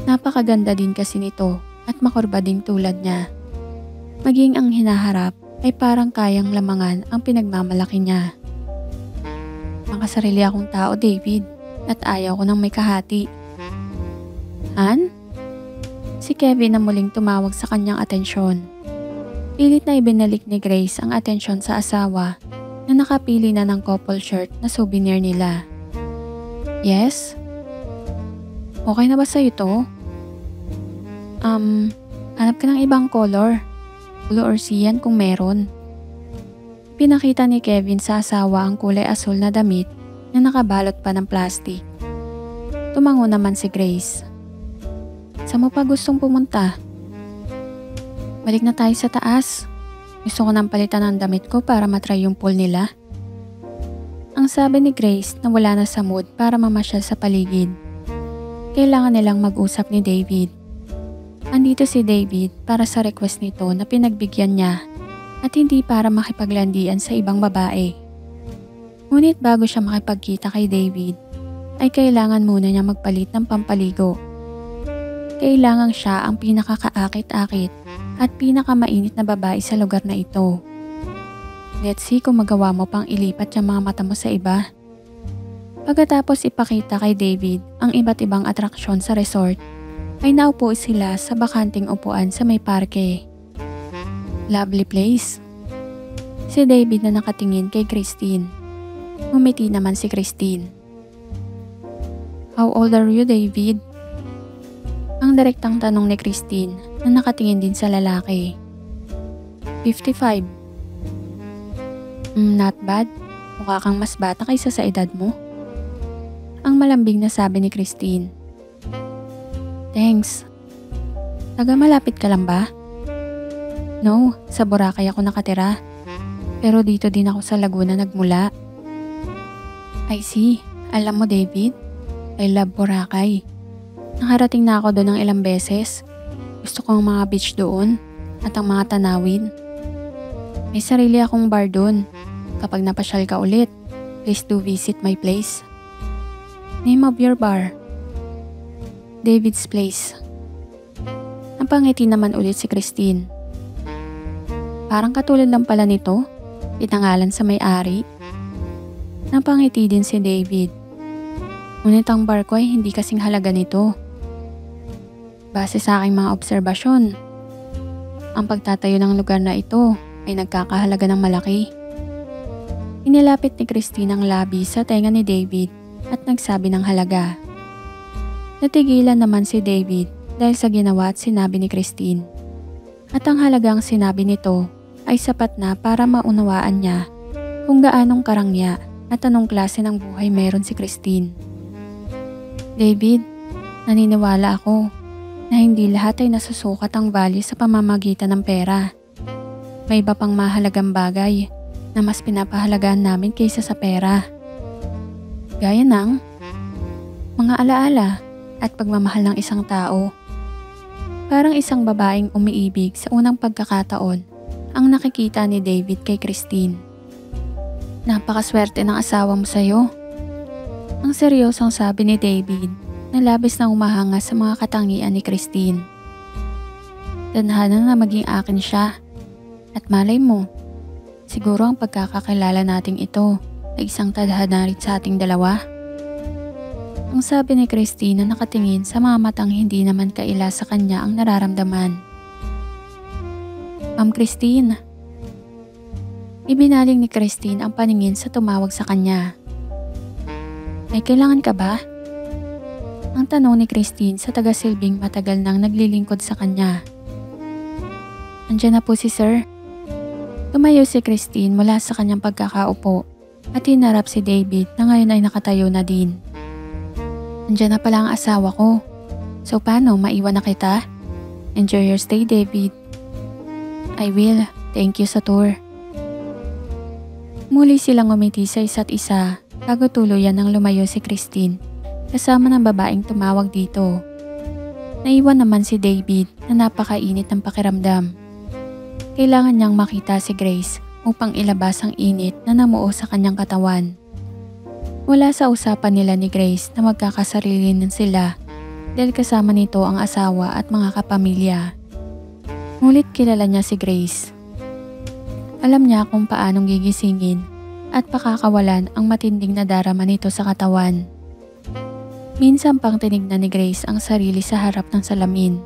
Napakaganda din kasi nito at makurba ding tulad niya. Maging ang hinaharap ay parang kayang lamangan ang pinagmamalaki niya. Makasarili akong tao, David, at ayaw ko nang may kahati. Han? Si Kevin na muling tumawag sa kanyang atensyon. Pilit na ibinalik ni Grace ang atensyon sa asawa na nakapili na ng couple shirt na souvenir nila. Yes? Okay na ba sa'yo to? Hanap ka ng ibang color. Blue or cyan kung meron. Pinakita ni Kevin sa asawa ang kulay asul na damit na nakabalot pa ng plastic. Tumango naman si Grace. Saan mo pa gustong pumunta? Balik na tayo sa taas. Gusto ko nang palitan ang damit ko para matry yung pool nila. Ang sabi ni Grace na wala na sa mood para mamasyal sa paligid. Kailangan nilang mag-usap ni David. Andito si David para sa request nito na pinagbigyan niya at hindi para makipaglandian sa ibang babae. Ngunit bago siya makipagkita kay David, ay kailangan muna niya magpalit ng pampaligo. Kailangan siya ang pinakakaakit-akit at pinakamainit na babae sa lugar na ito. Let's see kung magawa mo pang ilipat yung mga mata mo sa iba. Pagkatapos ipakita kay David ang iba't ibang atraksyon sa resort, ay naupo sila sa bakanting upuan sa may parke. Lovely place. Si David na nakatingin kay Christine. Ngumiti naman si Christine. How old are you, David? Ang direktang tanong ni Christine na nakatingin din sa lalaki. 55. Not bad. Mukha kang mas bata kaysa sa edad mo. Ang malambing na sabi ni Christine. Thanks. Taga malapit ka lang ba? No, sa Boracay ako nakatira. Pero dito din ako sa Laguna nagmula. I see. Alam mo, David, I love Boracay. Nakarating na ako doon ng ilang beses. Gusto ko ang mga beach doon at ang mga tanawin. May sarili akong bar doon. Kapag napasyal ka ulit, please do visit my place. Name of your bar? David's Place. Napangiti naman ulit si Christine. Parang katulad lang pala nito, pinangalan sa may-ari. Napangiti din si David. Ngunit ang bar ko ay hindi kasing halaga nito. Base sa aking mga obserbasyon, ang pagtatayo ng lugar na ito ay nagkakahalaga ng malaki. Inilapit ni Christine ang labi sa tenga ni David at nagsabi ng halaga. Natigilan naman si David dahil sa ginawa at sinabi ni Christine. At ang halagang sinabi nito ay sapat na para maunawaan niya kung gaanong karangya at anong klase ng buhay meron si Christine. David, naniniwala ako na hindi lahat ay nasusukat ang value sa pamamagitan ng pera. May iba pang mahalagang bagay na mas pinapahalagaan namin kaysa sa pera. Gaya ng mga alaala at pagmamahal ng isang tao. Parang isang babaeng umiibig sa unang pagkakataon ang nakikita ni David kay Christine. Napakaswerte ng asawa mo sa'yo. Ang seryosong sabi ni David na labis na humahanga sa mga katangian ni Christine. Tadhana na maging akin siya. At malay mo, siguro ang pagkakakilala nating ito ay isang tadhana rin sa ating dalawa. Ang sabi ni Christine na nakatingin sa mga matang hindi naman kaila sa kanya ang nararamdaman. Ma'am Christine. Ibinaling ni Christine ang paningin sa tumawag sa kanya. May kailangan ka ba? Ang tanong ni Christine sa taga-silbing matagal nang naglilingkod sa kanya. Andiyan na po si Sir. Tumayo si Christine mula sa kanyang pagkakaupo at hinarap si David na ngayon ay nakatayo na din. Andiyan na pala ang asawa ko. So paano, maiwan na kita? Enjoy your stay, David. I will. Thank you sa tour. Muli silang umiti sa isa't isa bago tuluyan nang lumayo si Christine kasama ng babaeng tumawag dito. Naiwan naman si David na napakainit ng pakiramdam. Kailangan niyang makita si Grace upang ilabas ang init na namuo sa kanyang katawan. Wala sa usapan nila ni Grace na magkakasarili na sila dahil kasama nito ang asawa at mga kapamilya. Ngunit kilala niya si Grace. Alam niya kung paanong gigisingin at pakakawalan ang matinding na darama nito sa katawan. Minsan pang tinignan ni Grace ang sarili sa harap ng salamin.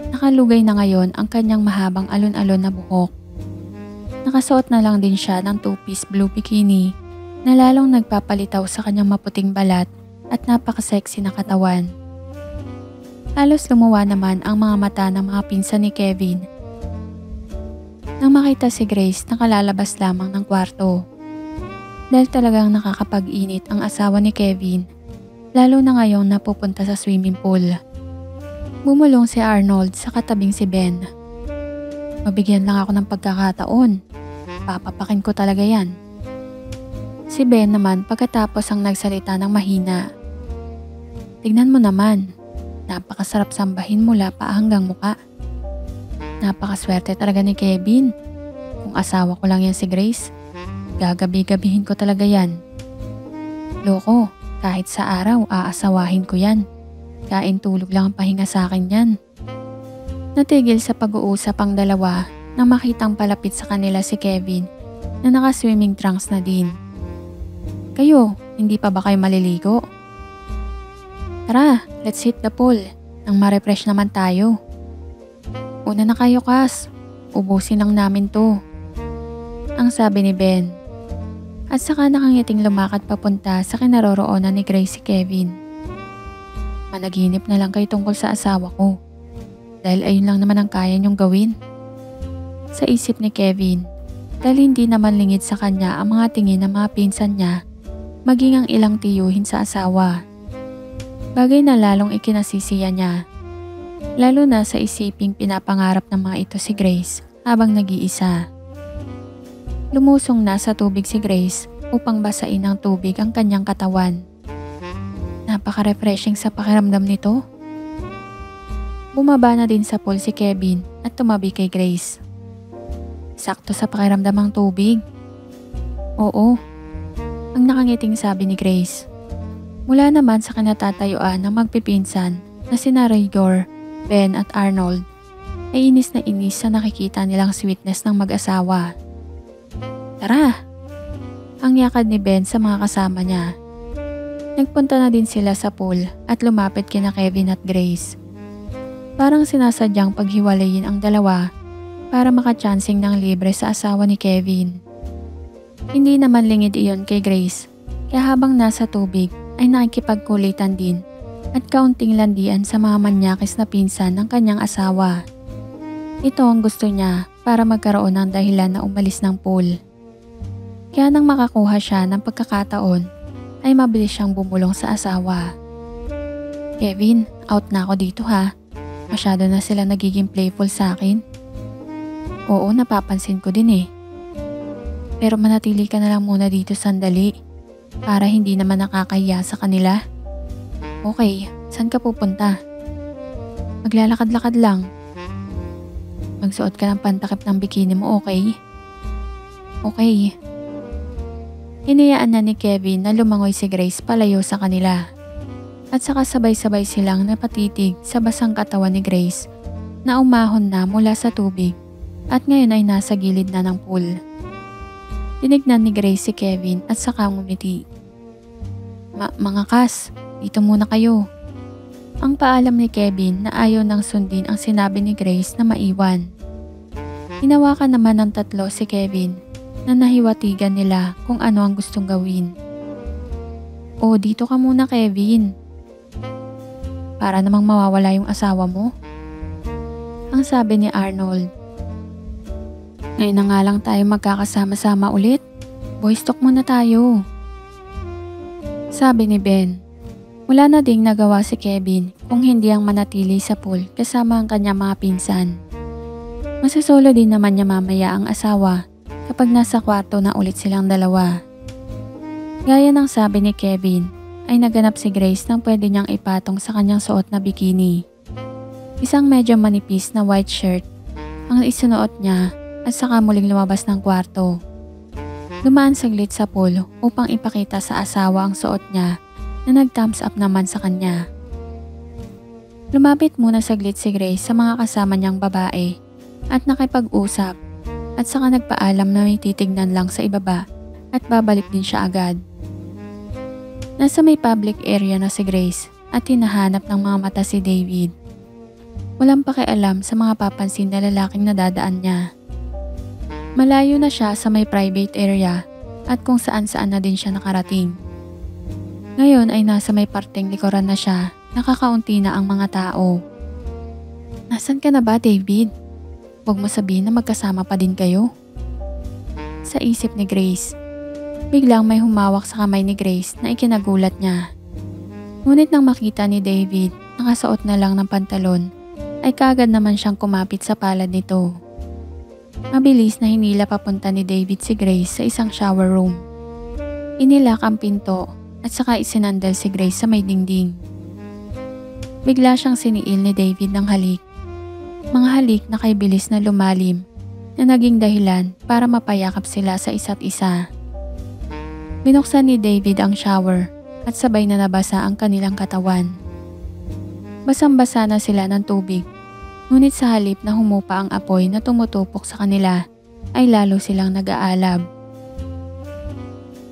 Nakalugay na ngayon ang kanyang mahabang alon-alon na buhok. Nakasuot na lang din siya ng two-piece blue bikini na lalong nagpapalitaw sa kanyang maputing balat at napaka-sexy na katawan. Halos lumuwa naman ang mga mata ng mga pinsan ni Kevin nang makita si Grace nakalalabas lamang ng kwarto. Dahil talagang nakakapag-init ang asawa ni Kevin, lalo na ngayong napupunta sa swimming pool. Bumulong si Arnold sa katabing si Ben. Mabigyan lang ako ng pagkakataon. Papapakin ko talaga yan. Si Ben naman pagkatapos ang nagsalita ng mahina. Tignan mo naman, napakasarap sambahin mula pa hanggang muka. Napakaswerte talaga ni Kevin. Kung asawa ko lang yan si Grace, gagabi-gabihin ko talaga yan. Loko, kahit sa araw aasawahin ko yan. Kain tulog lang ang pahinga sa akin yan. Natigil sa pag-uusap ang dalawa nang makitang palapit sa kanila si Kevin na naka-swimming trunks na din. Kayo, hindi pa ba kayo maliligo? Tara, let's hit the pool nang ma-refresh naman tayo. Una na kayo, Kas. Ubusin lang namin to. Ang sabi ni Ben. At saka nakangiting lumakad papunta sa kinaroroonan ni Grace si Kevin. Managinip na lang kayo tungkol sa asawa ko. Dahil ayun lang naman ang kaya niyong gawin. Sa isip ni Kevin, dahil hindi naman lingid sa kanya ang mga tingin ng mga pinsan niya, maging ang ilang tiyuhin sa asawa. Bagay na lalong ikinasisiya niya. Lalo na sa isiping pinapangarap ng mga ito si Grace habang nag-iisa. Lumusong na sa tubig si Grace upang basain ng tubig ang kanyang katawan. Napaka-refreshing sa pakiramdam nito. Bumaba na din sa pool si Kevin at tumabi kay Grace. Sakto sa pakiramdam ang tubig. Oo, ang nakangiting sabi ni Grace. Mula naman sa kinatatayuan ng magpipinsan na sina Rigor, Ben at Arnold, ay inis na inis sa nakikita nilang sweetness ng mag-asawa. Tara! Ang yakad ni Ben sa mga kasama niya. Nagpunta na din sila sa pool at lumapit kina Kevin at Grace. Parang sinasadyang paghiwalayin ang dalawa para makachancing ng libre sa asawa ni Kevin. Hindi naman lingid iyon kay Grace, kaya habang nasa tubig ay nakikipagkulitan din at kaunting landian sa mga manyakis na pinsan ng kanyang asawa. Ito ang gusto niya para magkaroon ng dahilan na umalis ng pool. Kaya nang makakuha siya ng pagkakataon, ay mabilis siyang bumulong sa asawa. Kevin, out na ako dito ha. Masyado na sila nagiging playful sa akin. Oo, napapansin ko din eh. Pero manatili ka na lang muna dito sandali para hindi naman nakakahiya sa kanila. Okay, saan ka pupunta? Maglalakad-lakad lang. Magsuot ka ng pantakip ng bikini mo, okay? Okay. Hinayaan na ni Kevin na lumangoy si Grace palayo sa kanila. At saka sabay-sabay silang napatitig sa basang katawan ni Grace na umahon na mula sa tubig at ngayon ay nasa gilid na ng pool. Tinignan ni Grace si Kevin at saka ngumiti. Mga kas, dito muna kayo. Ang paalam ni Kevin na ayaw nang sundin ang sinabi ni Grace na maiwan. Hinawakan naman ng tatlo si Kevin na nahiwatigan nila kung ano ang gustong gawin. O dito ka muna Kevin. Para namang mawawala yung asawa mo. Ang sabi ni Arnold. Ngayon na nga lang tayo magkakasama-sama ulit. Boys talk muna tayo. Sabi ni Ben. Wala na ding nagawa si Kevin kung hindi ang manatili sa pool kasama ang kanyang mga pinsan. Masasolo din naman niya mamaya ang asawa kapag nasa kwarto na ulit silang dalawa. Gaya ng sabi ni Kevin, ay naganap si Grace nang pwede niyang ipatong sa kanyang suot na bikini. Isang medyo manipis na white shirt ang isunuot niya at saka muling lumabas ng kwarto. Dumaan saglit sa pool upang ipakita sa asawa ang suot niya na nag-thumbs up naman sa kanya. Lumapit muna saglit si Grace sa mga kasama niyang babae at nakipag-usap at saka nagpaalam na may titignan lang sa ibaba at babalik din siya agad. Nasa may public area na si Grace at hinahanap ng mga mata si David. Walang pakialam sa mga papansin na lalaking nadadaan niya. Malayo na siya sa may private area at kung saan-saan na din siya nakarating. Ngayon ay nasa may parteng likuran na siya, nakakaunti na ang mga tao. Nasaan ka na ba David? Huwag mo sabihin na magkasama pa din kayo. Sa isip ni Grace. Biglang may humawak sa kamay ni Grace na ikinagulat niya. Ngunit nang makita ni David, nakasuot na lang ng pantalon, ay kaagad naman siyang kumapit sa palad nito. Mabilis na hinila papunta ni David si Grace sa isang shower room. Inilak ang pinto at saka isinandal si Grace sa may dingding. Bigla siyang siniil ni David ng halik. Mga halik na kay bilis na lumalim na naging dahilan para mapayakap sila sa isa't isa. Binuksan ni David ang shower at sabay na nabasa ang kanilang katawan. Basang-basa na sila ng tubig, ngunit sa halip na humupa ang apoy na tumutupok sa kanila, ay lalo silang nag-aalab.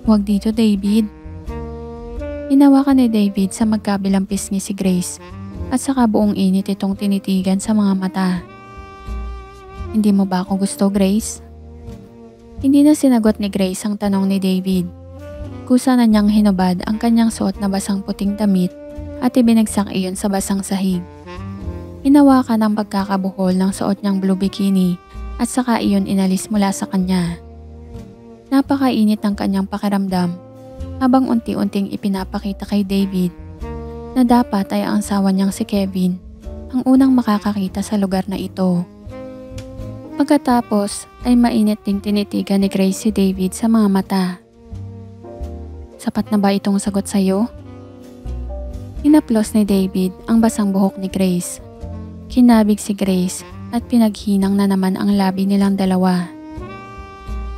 Huwag dito David. Hinawakan ni David sa magkabilang pisngi si Grace at saka buong init itong tinitigan sa mga mata. Hindi mo ba ako gusto Grace? Hindi na sinagot ni Grace ang tanong ni David. Kusa na niyang hinubad ang kanyang suot na basang puting damit at ibinagsak iyon sa basang sahig. Hinawakan ang pagkakabuhol ng suot niyang blue bikini at saka iyon inalis mula sa kanya. Napakainit ng kanyang pakiramdam habang unti-unting ipinapakita kay David na dapat ay ang asawa niyang si Kevin ang unang makakakita sa lugar na ito. Pagkatapos ay mainit ding tinitigan ni Grace si David sa mga mata. Sapat na ba itong sagot sa'yo? Hinaplos ni David ang basang buhok ni Grace. Kinabig si Grace at pinaghinang na naman ang labi nilang dalawa.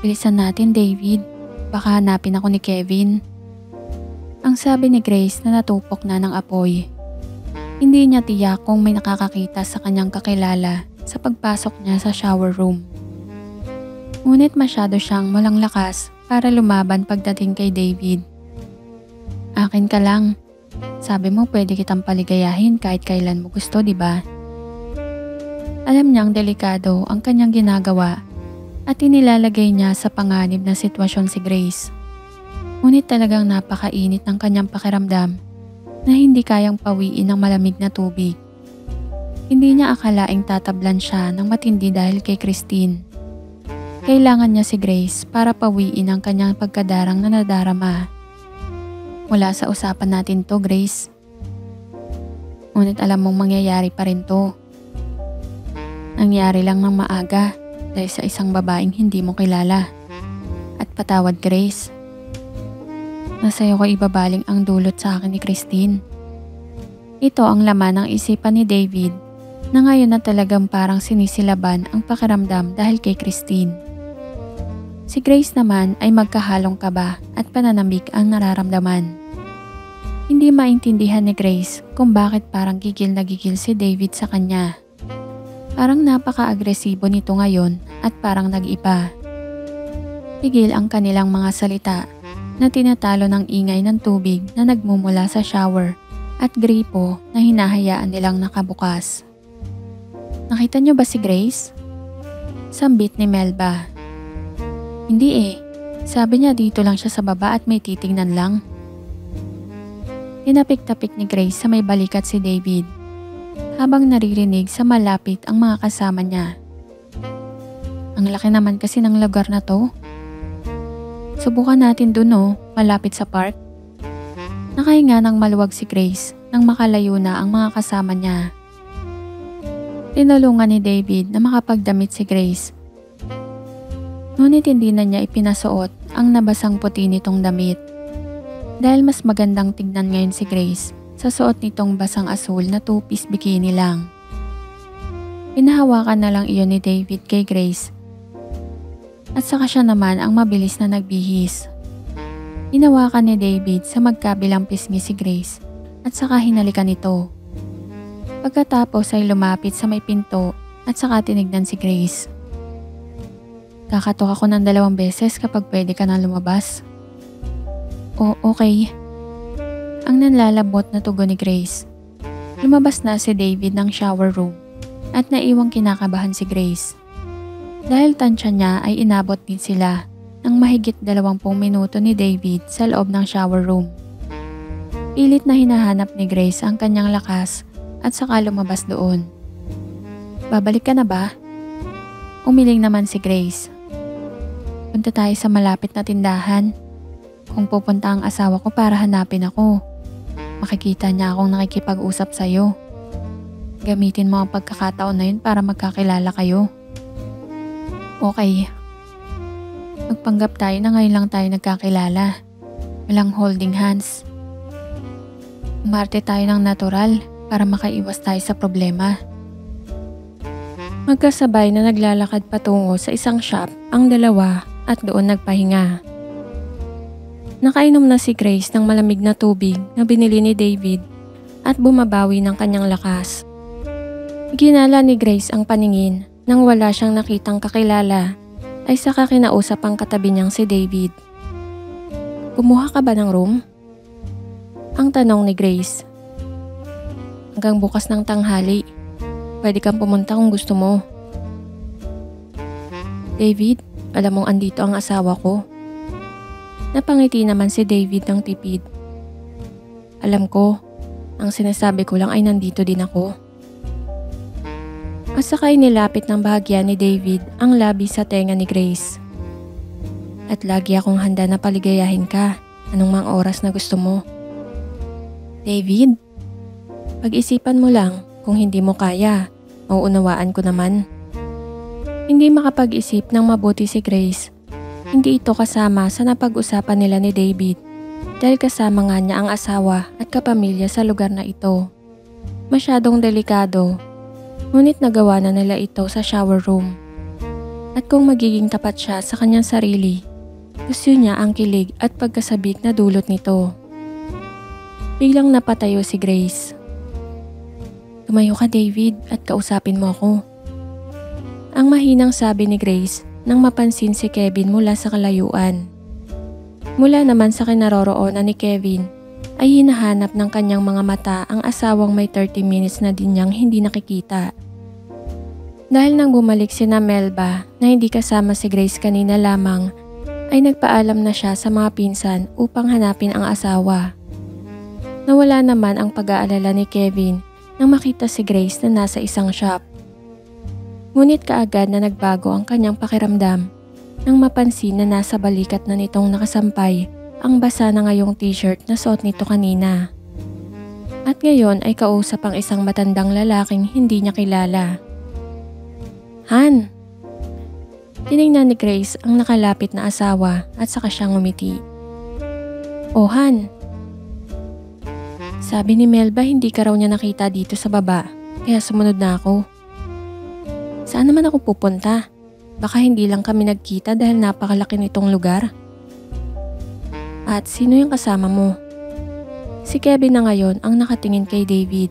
Bilisan natin David, baka hanapin ako ni Kevin. Ang sabi ni Grace na natupok na ng apoy. Hindi niya tiyak kung may nakakakita sa kanyang kakilala sa pagpasok niya sa shower room. Ngunit masyado siyang walang lakas para lumaban pagdating kay David. Akin ka lang. Sabi mo pwede kitang paligayahin kahit kailan mo gusto, di ba? Alam niyang delikado ang kanyang ginagawa at inilalagay niya sa panganib na sitwasyon si Grace. Ngunit talagang napakainit ng kanyang pakiramdam na hindi kayang pawiin ng malamig na tubig. Hindi niya akalaing tatablan siya ng matindi dahil kay Christine. Kailangan niya si Grace para pawiin ang kanyang pagkadarang na nadarama. Wala sa usapan natin to, Grace. Ngunit alam mong mangyayari pa rin to. Nangyari lang ng maaga dahil sa isang babaeng hindi mo kilala. At patawad, Grace. Nasa'yo ko ibabaling ang dulot sa akin ni Christine. Ito ang laman ng isipan ni David na ngayon na talagang parang sinisilaban ang pakiramdam dahil kay Christine. Si Grace naman ay magkahalong kaba at pananamig ang nararamdaman. Hindi maintindihan ni Grace kung bakit parang gigil na gigil si David sa kanya. Parang napaka-agresibo nito ngayon at parang nag-iba. Tigil ang kanilang mga salita na tinatalo ng ingay ng tubig na nagmumula sa shower at gripo na hinahayaan nilang nakabukas. Nakita niyo ba si Grace? Sambit ni Melba. Hindi eh. Sabi niya dito lang siya sa baba at may titingnan lang. Tinapik-tapik ni Grace sa may balikat si David habang naririnig sa malapit ang mga kasama niya. Ang laki naman kasi ng lugar na to. Subukan natin dun malapit sa park. Nakahinga ng maluwag si Grace nang makalayo na ang mga kasama niya. Tinulungan ni David na makapagdamit si Grace. Ngunit hindi na niya ipinasuot ang nabasang puti nitong damit. Dahil mas magandang tignan ngayon si Grace sa suot nitong basang asul na two-piece bikini lang. Pinahawakan na lang iyon ni David kay Grace. At saka siya naman ang mabilis na nagbihis. Hinawakan ni David sa magkabilang pisngi si Grace at saka hinalikan ito. Pagkatapos ay lumapit sa may pinto at saka tinignan si Grace. Kakatok ako ng 2 beses kapag pwede ka na lumabas. O, okay. Ang nanlalabot na tugon ni Grace. Lumabas na si David ng shower room at naiwang kinakabahan si Grace. Dahil tansya niya ay inabot din sila ng mahigit 20 minuto ni David sa loob ng shower room. Pilit na hinahanap ni Grace ang kanyang lakas at saka lumabas doon. Babalik ka na ba? Umiling naman si Grace. Punta tayo sa malapit na tindahan. Kung pupunta ang asawa ko para hanapin ako, makikita niya akong nakikipag-usap sa'yo. Gamitin mo ang pagkakataon na yun para magkakilala kayo. Okay. Magpanggap tayo na ngayon lang tayo nagkakilala. Walang holding hands. Umarte tayo ng natural para makaiwas tayo sa problema. Magkasabay na naglalakad patungo sa isang shop ang dalawa at doon nagpahinga. Nakainom na si Grace ng malamig na tubig na binili ni David at bumabawi ng kanyang lakas. Ginala ni Grace ang paningin nang wala siyang nakitang kakilala ay saka kinausap ang katabi niyang si David. Kumuha ka ba ng room? Ang tanong ni Grace. Hanggang bukas ng tanghali. Pwede kang pumunta kung gusto mo. David, alam mong andito ang asawa ko. Napangiti naman si David ng tipid. Alam ko, ang sinasabi ko lang ay nandito din ako. At saka nilapit ng bahagya ni David ang labi sa tenga ni Grace. At lagi akong handa na paligayahin ka anong mga oras na gusto mo. David, pag-isipan mo lang kung hindi mo kaya, mauunawaan ko naman. Hindi makapag-isip ng mabuti si Grace. Hindi ito kasama sa napag-usapan nila ni David dahil kasama nga niya ang asawa at kapamilya sa lugar na ito. Masyadong delikado, ngunit nagawa na nila ito sa shower room. At kung magiging tapat siya sa kanyang sarili, gusto niya ang kilig at pagkasabik na dulot nito. Biglang napatayo si Grace. Tumayo ka David at kausapin mo ako. Ang mahinang sabi ni Grace nang mapansin si Kevin mula sa kalayuan. Mula naman sa kinaroroonan ni Kevin ay hinahanap ng kanyang mga mata ang asawang may 30 minutes na din niyang hindi nakikita. Dahil nang bumalik sina Melba na hindi kasama si Grace kanina lamang ay nagpaalam na siya sa mga pinsan upang hanapin ang asawa. Nawala naman ang pag-aalala ni Kevin nang makita si Grace na nasa isang shop. Ngunit kaagad na nagbago ang kanyang pakiramdam nang mapansin na nasa balikat na nitong nakasampay ang basa na ngayong t-shirt na suot nito kanina. At ngayon ay kausap ang isang matandang lalaking hindi niya kilala. Han! Tinignan ni Grace ang nakalapit na asawa at saka siyang ngumiti. Oh Han! Sabi ni Melba hindi ka raw niya nakita dito sa baba kaya sumunod na ako. Saan naman ako pupunta? Baka hindi lang kami nagkita dahil napakalaki nitong lugar. At sino yung kasama mo? Si Kevin na ngayon ang nakatingin kay David.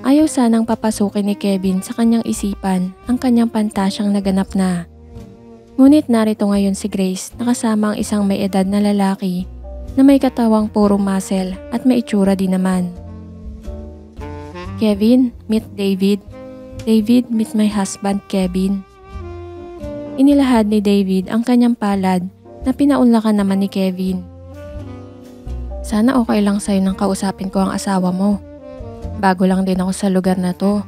Ayaw sanang papasukin ni Kevin sa kanyang isipan ang kanyang pantasyang naganap na. Ngunit narito ngayon si Grace na kasama ang isang may edad na lalaki na may katawang puro muscle at may itsura din naman. Kevin, meet David. David, meet my husband Kevin. Inilahad ni David ang kanyang palad na pinaunlakan naman ni Kevin. Sana okay lang sa'yo nang kausapin ko ang asawa mo. Bago lang din ako sa lugar na to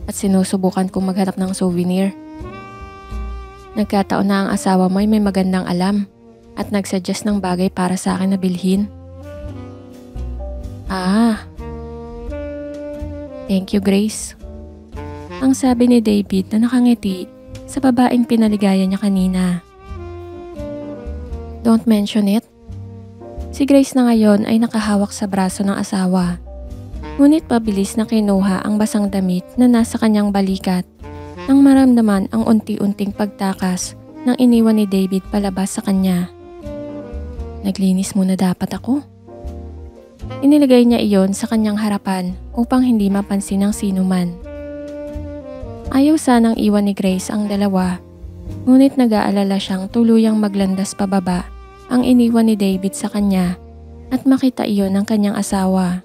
at sinusubukan kong maghanap ng souvenir. Nagkataon na ang asawa mo ay may magandang alam at nagsuggest ng bagay para sa akin na bilhin. Thank you, Grace. Ang sabi ni David na nakangiti sa babaeng pinaligaya niya kanina. Don't mention it. Si Grace na ngayon ay nakahawak sa braso ng asawa. Ngunit pabilis na kinuha ang basang damit na nasa kanyang balikat nang maramdaman ang unti-unting pagtakas ng iniwan ni David palabas sa kanya. Naglinis muna dapat ako. Inilagay niya iyon sa kanyang harapan upang hindi mapansin ng sino man. Ayaw sanang iwan ni Grace ang dalawa, ngunit nag-aalala siyang tuluyang maglandas pababa ang iniwan ni David sa kanya at makita iyon ng kanyang asawa.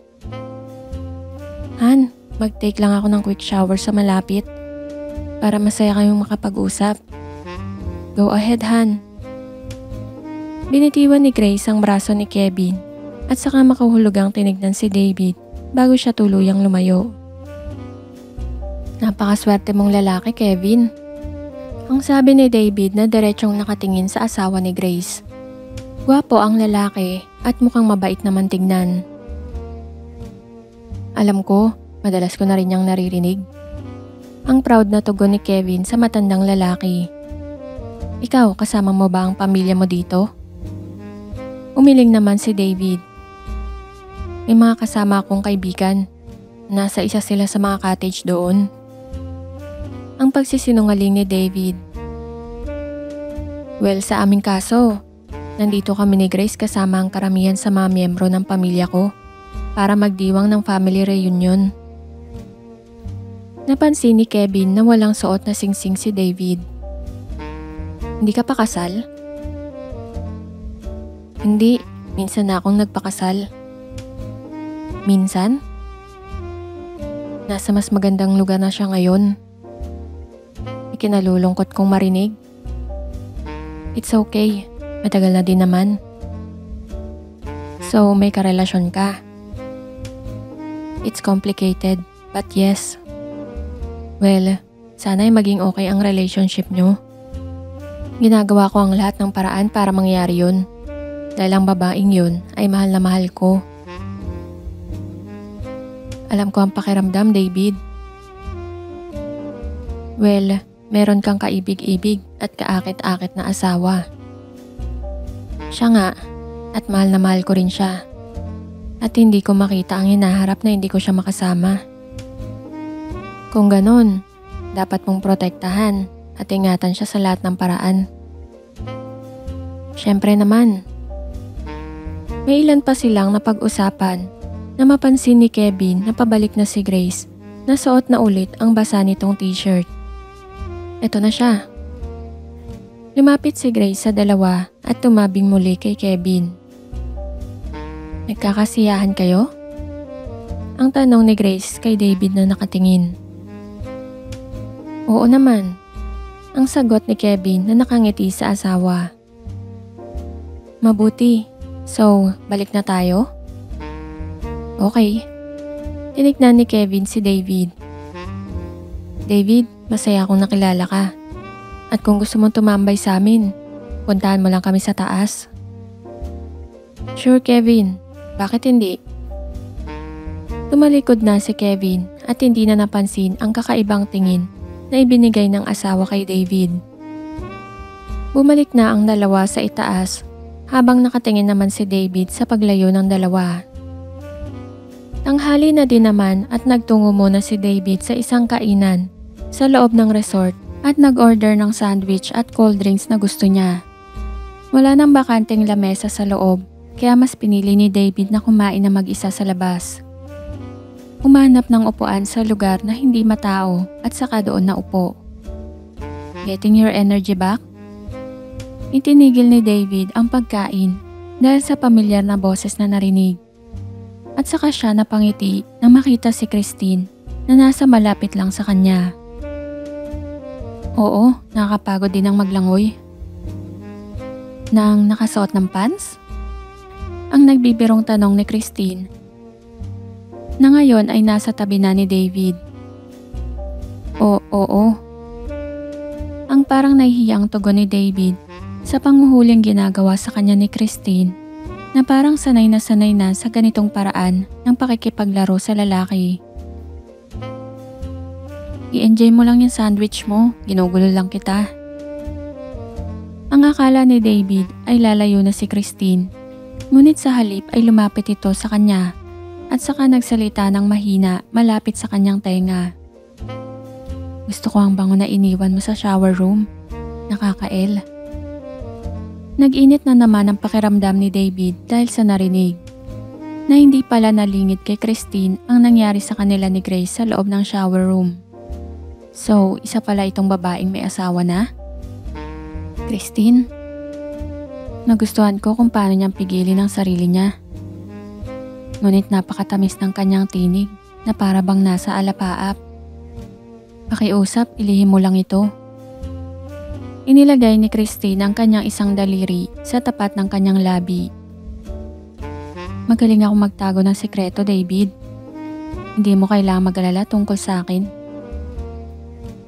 Han, mag-take lang ako ng quick shower sa malapit para masaya kayong makapag-usap. Go ahead, Han. Binitiwan ni Grace ang braso ni Kevin at saka makahulugang tinignan si David bago siya tuluyang lumayo. Napakaswerte mong lalaki, Kevin. Ang sabi ni David na diretsyong nakatingin sa asawa ni Grace. Gwapo ang lalaki at mukhang mabait naman tignan. Alam ko, madalas ko na rin niyang naririnig. Ang proud na tugon ni Kevin sa matandang lalaki. Ikaw, kasama mo ba ang pamilya mo dito? Umiling naman si David. May mga kasama akong kaibigan. Nasa isa sila sa mga cottage doon. Ang pagsisinungaling ni David. Well, sa aming kaso, nandito kami ni Grace kasama ang karamihan sa mga miyembro ng pamilya ko para magdiwang ng family reunion. Napansin ni Kevin na walang suot na singsing si David. Hindi ka pa kasal? Hindi, minsan na akong nagpakasal. Minsan? Nasa mas magandang lugar na siya ngayon. Ikinalulungkot kong marinig. It's okay, matagal na din naman. So, may karelasyon ka? It's complicated, but yes. Well, sana'y maging okay ang relationship nyo. Ginagawa ko ang lahat ng paraan para mangyari yun. Dahil ang babaeng yun ay mahal na mahal ko. Alam ko ang pakiramdam, David. Well, meron kang kaibig-ibig at kaakit-akit na asawa. Siya nga, at mahal na mahal ko rin siya. At hindi ko makita ang hinaharap na hindi ko siya makasama. Kung ganon, dapat mong protektahan at ingatan siya sa lahat ng paraan. Siyempre naman. May ilan pa silang napag-usapan na mapansin ni Kevin na pabalik na si Grace na suot na ulit ang basa nitong t-shirt. Eto na siya. Lumapit si Grace sa dalawa at tumabing muli kay Kevin. Nagkakasiyahan kayo? Ang tanong ni Grace kay David na nakatingin. Oo naman. Ang sagot ni Kevin na nakangiti sa asawa. Mabuti. So, balik na tayo? Okay. Tinignan ni Kevin si David. David, masaya akong nakilala ka. At kung gusto mong tumambay sa amin, puntahan mo lang kami sa taas. Sure, Kevin. Bakit hindi? Tumalikod na si Kevin at hindi na napansin ang kakaibang tingin na ibinigay ng asawa kay David. Bumalik na ang dalawa sa itaas habang nakatingin naman si David sa paglayo ng dalawa. Tanghali na din naman at nagtungo muna si David sa isang kainan sa loob ng resort at nag-order ng sandwich at cold drinks na gusto niya. Wala nang bakanteng lamesa sa loob, kaya mas pinili ni David na kumain na mag-isa sa labas. Humanap ng upuan sa lugar na hindi matao at saka doon na upo. Getting your energy back? Itinigil ni David ang pagkain dahil sa pamilyar na boses na narinig. At saka siya napangiti nang makita si Christine na nasa malapit lang sa kanya. Oo, nakakapagod din ang maglangoy. Nang nakasuot ng pants? Ang nagbibirong tanong ni Christine, na ngayon ay nasa tabi na ni David. Oo. Ang parang nahihiyang tugon ni David sa panghuhuling ginagawa sa kanya ni Christine, na parang sanay na sa ganitong paraan ng pakikipaglaro sa lalaki. I-enjoy mo lang yung sandwich mo, ginugulo lang kita. Ang akala ni David ay lalayo na si Christine, ngunit sa halip ay lumapit ito sa kanya at saka nagsalita ng mahina malapit sa kanyang tenga. Gusto ko ang bango na iniwan mo sa shower room. Nakakael. Nag-init na naman ang pakiramdam ni David dahil sa narinig, na hindi pala nalingid kay Christine ang nangyari sa kanila ni Grace sa loob ng shower room. So, isa pala itong babaeng may asawa na? Christine? Nagustuhan ko kung paano niyang pigilin ang sarili niya. Ngunit napakatamis ng kanyang tinig na para bang nasa alapaap. Pakiusap, ilihim mo lang ito. Inilagay ni Christine ang kanyang isang daliri sa tapat ng kanyang labi. Magaling ako magtago ng sekreto, David. Hindi mo kailangang mag-alala tungkol sa akin.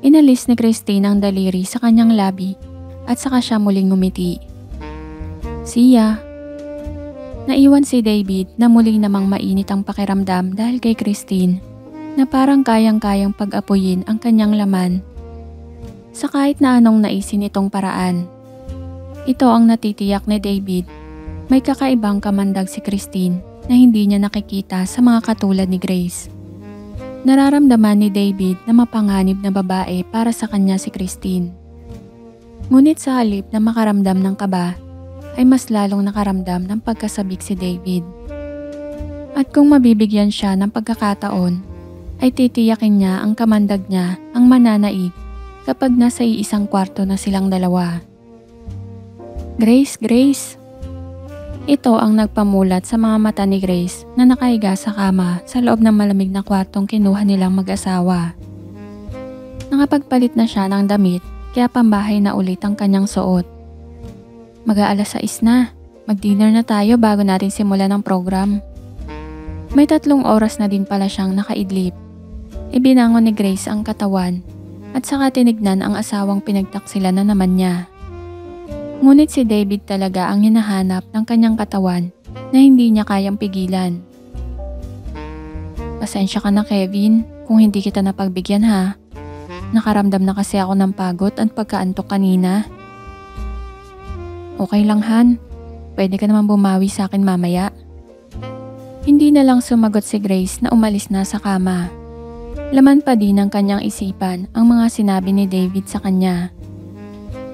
Inalis ni Christine ang daliri sa kanyang labi at saka siya muling ngumiti. Siya. Naiwan si David na muli namang mainit ang pakiramdam dahil kay Christine, na parang kayang-kayang pag-apuyin ang kanyang laman sa kahit na anong naisin itong paraan. Ito ang natitiyak ni David, may kakaibang kamandag si Christine na hindi niya nakikita sa mga katulad ni Grace. Nararamdaman ni David na mapanganib na babae para sa kanya si Christine. Ngunit sa halip na makaramdam ng kaba, ay mas lalong nakaramdam ng pagkasabik si David. At kung mabibigyan siya ng pagkakataon, ay titiyakin niya ang kamandag niya ang mananaig kapag nasa iisang kwarto na silang dalawa. Grace! Ito ang nagpamulat sa mga mata ni Grace na nakahiga sa kama sa loob ng malamig na kwartong kinuha nilang mag-asawa. Nakapagpalit na siya ng damit kaya pambahay na ulit ang kanyang suot. Mag-aalas 6 na. Mag-dinner na tayo bago natin simulan ang program. May 3 oras na din pala siyang nakaidlip. Ibinangon ni Grace ang katawan at saka tinignan ang asawang pinagtaksilan na naman niya. Ngunit si David talaga ang hinahanap ng kanyang katawan na hindi niya kayang pigilan. Pasensya ka na, Kevin, kung hindi kita napagbigyan ha. Nakaramdam na kasi ako ng pagod at pagkaantok kanina. Okay lang, Han. Pwede ka naman bumawi sa akin mamaya. Hindi na lang sumagot si Grace na umalis na sa kama. Laman pa din ng kanyang isipan ang mga sinabi ni David sa kanya.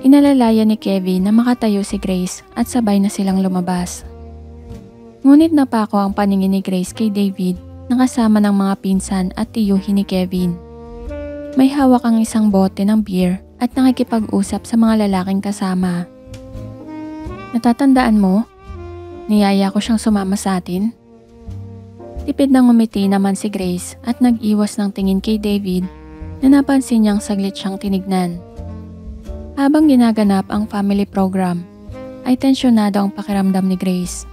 Inalalaya ni Kevin na makatayo si Grace at sabay na silang lumabas. Ngunit napako ang paningin ni Grace kay David na kasama ng mga pinsan at tiyuhin ni Kevin. May hawak ang isang bote ng beer at nakikipag-usap sa mga lalaking kasama. Natatandaan mo? Niyaya ko siyang sumama sa atin. Tipid na ngumiti naman si Grace at nag-iwas ng tingin kay David na napansin niyang saglit siyang tinignan. Habang ginaganap ang family program, ay tensyonado ang pakiramdam ni Grace.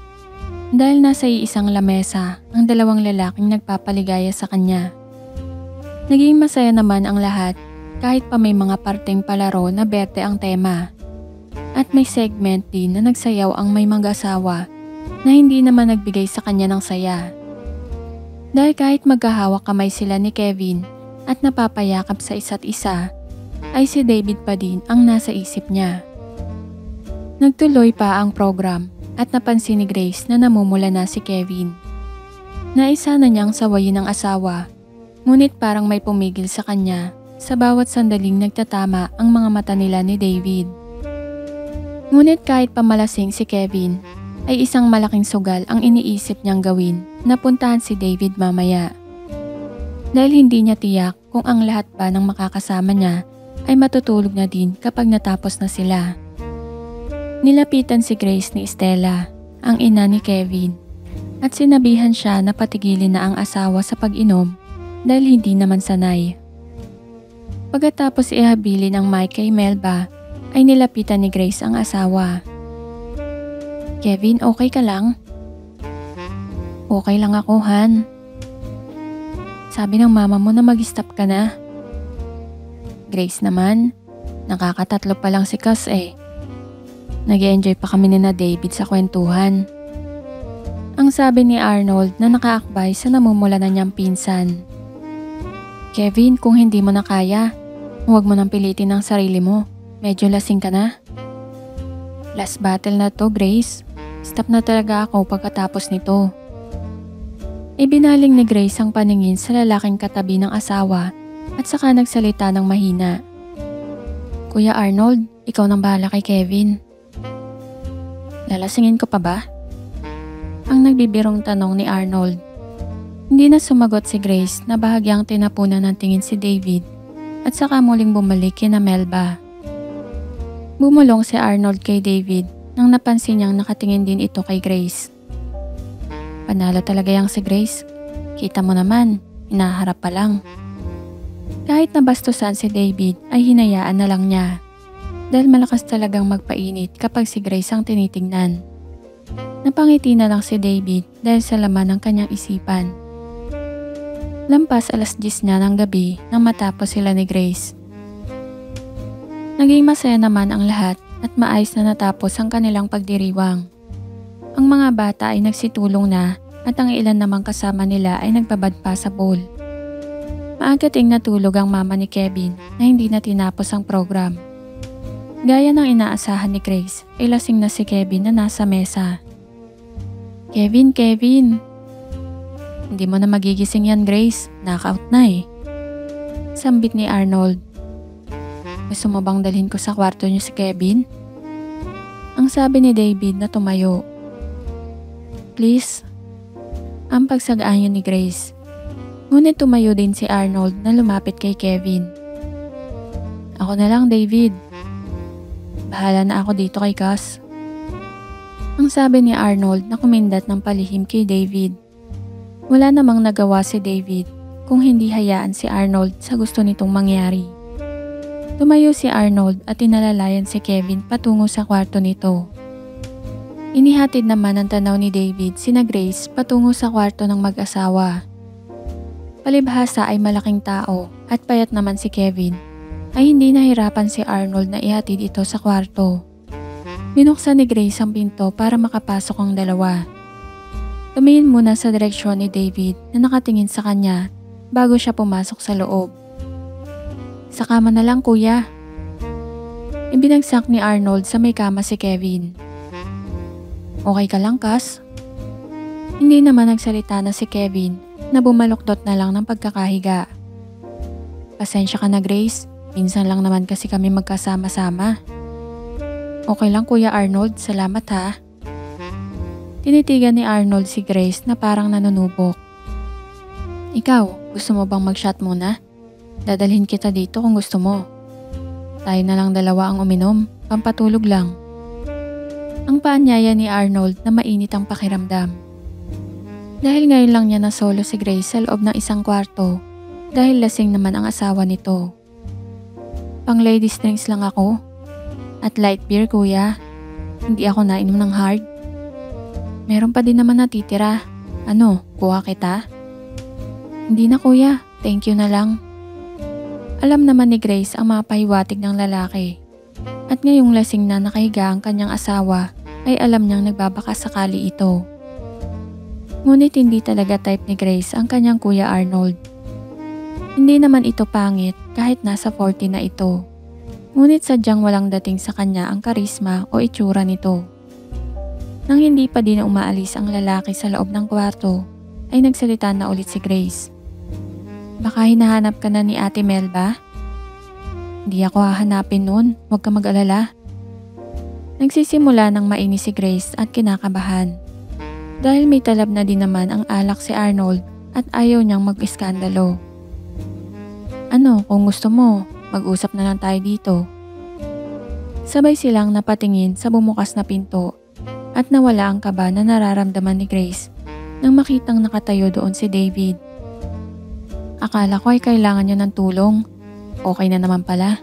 Dahil nasa iisang lamesa ang 2 lalaking nagpapaligaya sa kanya. Naging masaya naman ang lahat kahit pa may mga parteng palaro na berte ang tema. At may segment din na nagsayaw ang may mag-asawa na hindi naman nagbigay sa kanya ng saya. Dahil kahit magkahawak kamay sila ni Kevin at napapayakap sa isa't isa, ay si David pa din ang nasa isip niya. Nagtuloy pa ang program at napansin ni Grace na namumula na si Kevin. Naisa na niyang sawayin ang asawa, ngunit parang may pumigil sa kanya Sa bawat sandaling nagtatama ang mga mata nila ni David. Ngunit kahit pamalasing si Kevin, ay isang malaking sugal ang iniisip niyang gawin na puntahan si David mamaya. Dahil hindi niya tiyak kung ang lahat pa ng makakasama niya ay matutulog na din kapag natapos na sila. Nilapitan si Grace ni Stella, ang ina ni Kevin, at sinabihan siya na patigilin na ang asawa sa pag-inom dahil hindi naman sanay. Pagkatapos ihabilin ang mic kay Melba, ay nilapitan ni Grace ang asawa. "Kevin, okay ka lang?" "Okay lang ako, Han. Sabi ng mama mo na mag-stop ka na." "Grace naman, nakakatatlo pa lang si Cass eh. Nag-enjoy pa kami ni na David sa kwentuhan." Ang sabi ni Arnold na nakaakbay sa namumula na niyang pinsan. "Kevin, kung hindi mo na kaya, huwag mo nang pilitin ang sarili mo. Medyo lasing ka na." "Last battle na to, Grace. Stop na talaga ako pagkatapos nito." Ibinaling ni Grace ang paningin sa lalaking katabi ng asawa at saka nagsalita ng mahina. "Kuya Arnold, ikaw nang bahala kay Kevin." "Lalasingin ko pa ba?" Ang nagbibirong tanong ni Arnold. Hindi na sumagot si Grace na bahagyang tinapunan ng tingin si David at saka muling bumalik kina Melba. Bumulong si Arnold kay David nang napansin niyang nakatingin din ito kay Grace. Panalo talaga yang si Grace. Kita mo naman, hinaharap pa lang. Kahit nabastusan si David ay hinayaan na lang niya dahil malakas talagang magpainit kapag si Grace ang tinitingnan. Napangiti na lang si David dahil sa laman ng kanyang isipan. Lampas 10:00 na ng gabi nang matapos sila ni Grace. Naging masaya naman ang lahat at maayos na natapos ang kanilang pagdiriwang. Ang mga bata ay nagsitulong na at ang ilan namang kasama nila ay nagbabad pa sa pool. Maaga ding natulog ang mama ni Kevin na hindi na tinapos ang program. Gaya ng inaasahan ni Grace ay lasing na si Kevin na nasa mesa. "Kevin, Kevin! Hindi mo na magigising yan, Grace. Knockout na eh." Sambit ni Arnold. "Gusto mo bang dalhin ko sa kwarto niyo si Kevin?" Ang sabi ni David na tumayo. "Please." Ang pagsagaan ni Grace. Ngunit tumayo din si Arnold na lumapit kay Kevin. "Ako na lang, David. Bahala na ako dito kay Cass." Ang sabi ni Arnold na kumindat ng palihim kay David. Wala namang nagawa si David kung hindi hayaan si Arnold sa gusto nitong mangyari. Tumayo si Arnold at inalalayan si Kevin patungo sa kwarto nito. Inihatid naman ang tanaw ni David sina Grace patungo sa kwarto ng mag-asawa. Palibhasa ay malaking tao at payat naman si Kevin, ay hindi nahirapan si Arnold na ihatid ito sa kwarto. Binuksan ni Grace ang pinto para makapasok ang dalawa. Tumingin muna sa direksyon ni David na nakatingin sa kanya bago siya pumasok sa loob. "Sa kama na lang, kuya." Ibinagsak ni Arnold sa may kama si Kevin. "Okay ka lang, Cass?" Hindi naman nagsalita na si Kevin na bumaluktot na lang ng pagkakahiga. "Pasensya ka na, Grace. Minsan lang naman kasi kami magkasama-sama." "Okay lang, Kuya Arnold. Salamat ha." Tinitigan ni Arnold si Grace na parang nanunubok. "Ikaw, gusto mo bang mag-shot muna? Dadalhin kita dito kung gusto mo. Tayo na lang dalawa ang uminom, pampatulog lang." Ang paanyaya ni Arnold na mainit ang pakiramdam. Dahil ngayon lang niya na solo si Grace sa loob ng isang kwarto dahil lasing naman ang asawa nito. "Pang ladies drinks lang ako. At light beer, kuya. Hindi ako nainom ng hard." "Meron pa din naman natitira. Ano, kuha kita?" "Hindi na, kuya. Thank you na lang." Alam naman ni Grace ang mga pahiwatig ng lalaki. At ngayong lasing na nakahiga ang kanyang asawa ay alam niyang nagbabaka sakali ito. Ngunit hindi talaga type ni Grace ang kanyang Kuya Arnold. Hindi naman ito pangit kahit nasa 40 na ito. Ngunit sadyang walang dating sa kanya ang karisma o itsura nito. Nang hindi pa din umaalis ang lalaki sa loob ng kwarto, ay nagsalita na ulit si Grace. "Baka hinahanap ka na ni Ate Melba? Hindi ako hahanapin noon, huwag ka mag-alala. Nagsisimula ng mainis si Grace at kinakabahan. Dahil may talab na din naman ang alak si Arnold at ayaw niyang mag-iskandalo. Ano, kung gusto mo, mag-usap na lang tayo dito. Sabay silang napatingin sa bumukas na pinto at nawala ang kaba na nararamdaman ni Grace nang makitang nakatayo doon si David. Akala ko ay kailangan niya ng tulong. Okay na naman pala.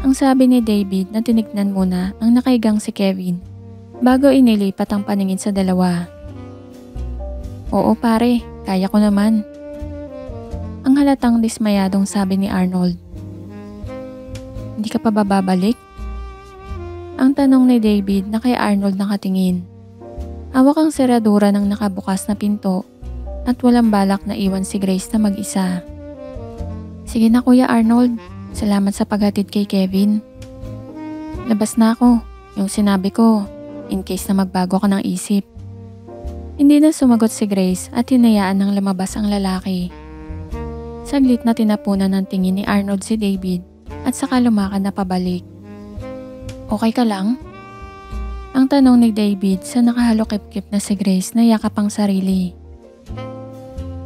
Ang sabi ni David na tinignan muna ang nakaigang si Kevin bago inilipat ang paningin sa dalawa. Oo pare, kaya ko naman. Ang halatang dismayadong sabi ni Arnold. Hindi ka pa bababalik? Ang tanong ni David na kay Arnold nakatingin. Hawak ang seradura ng nakabukas na pinto at walang balak na iwan si Grace na mag-isa. Sige na Kuya Arnold, salamat sa paghatid kay Kevin. Labas na ako, yung sinabi ko, in case na magbago ka ng isip. Hindi na sumagot si Grace at hinayaan ng lumabas ang lalaki. Saglit na tinapunan ng tingin ni Arnold si David at saka lumakad na pabalik. Okay ka lang? Ang tanong ni David sa nakahalokip-kip na si Grace na yakap ang sarili.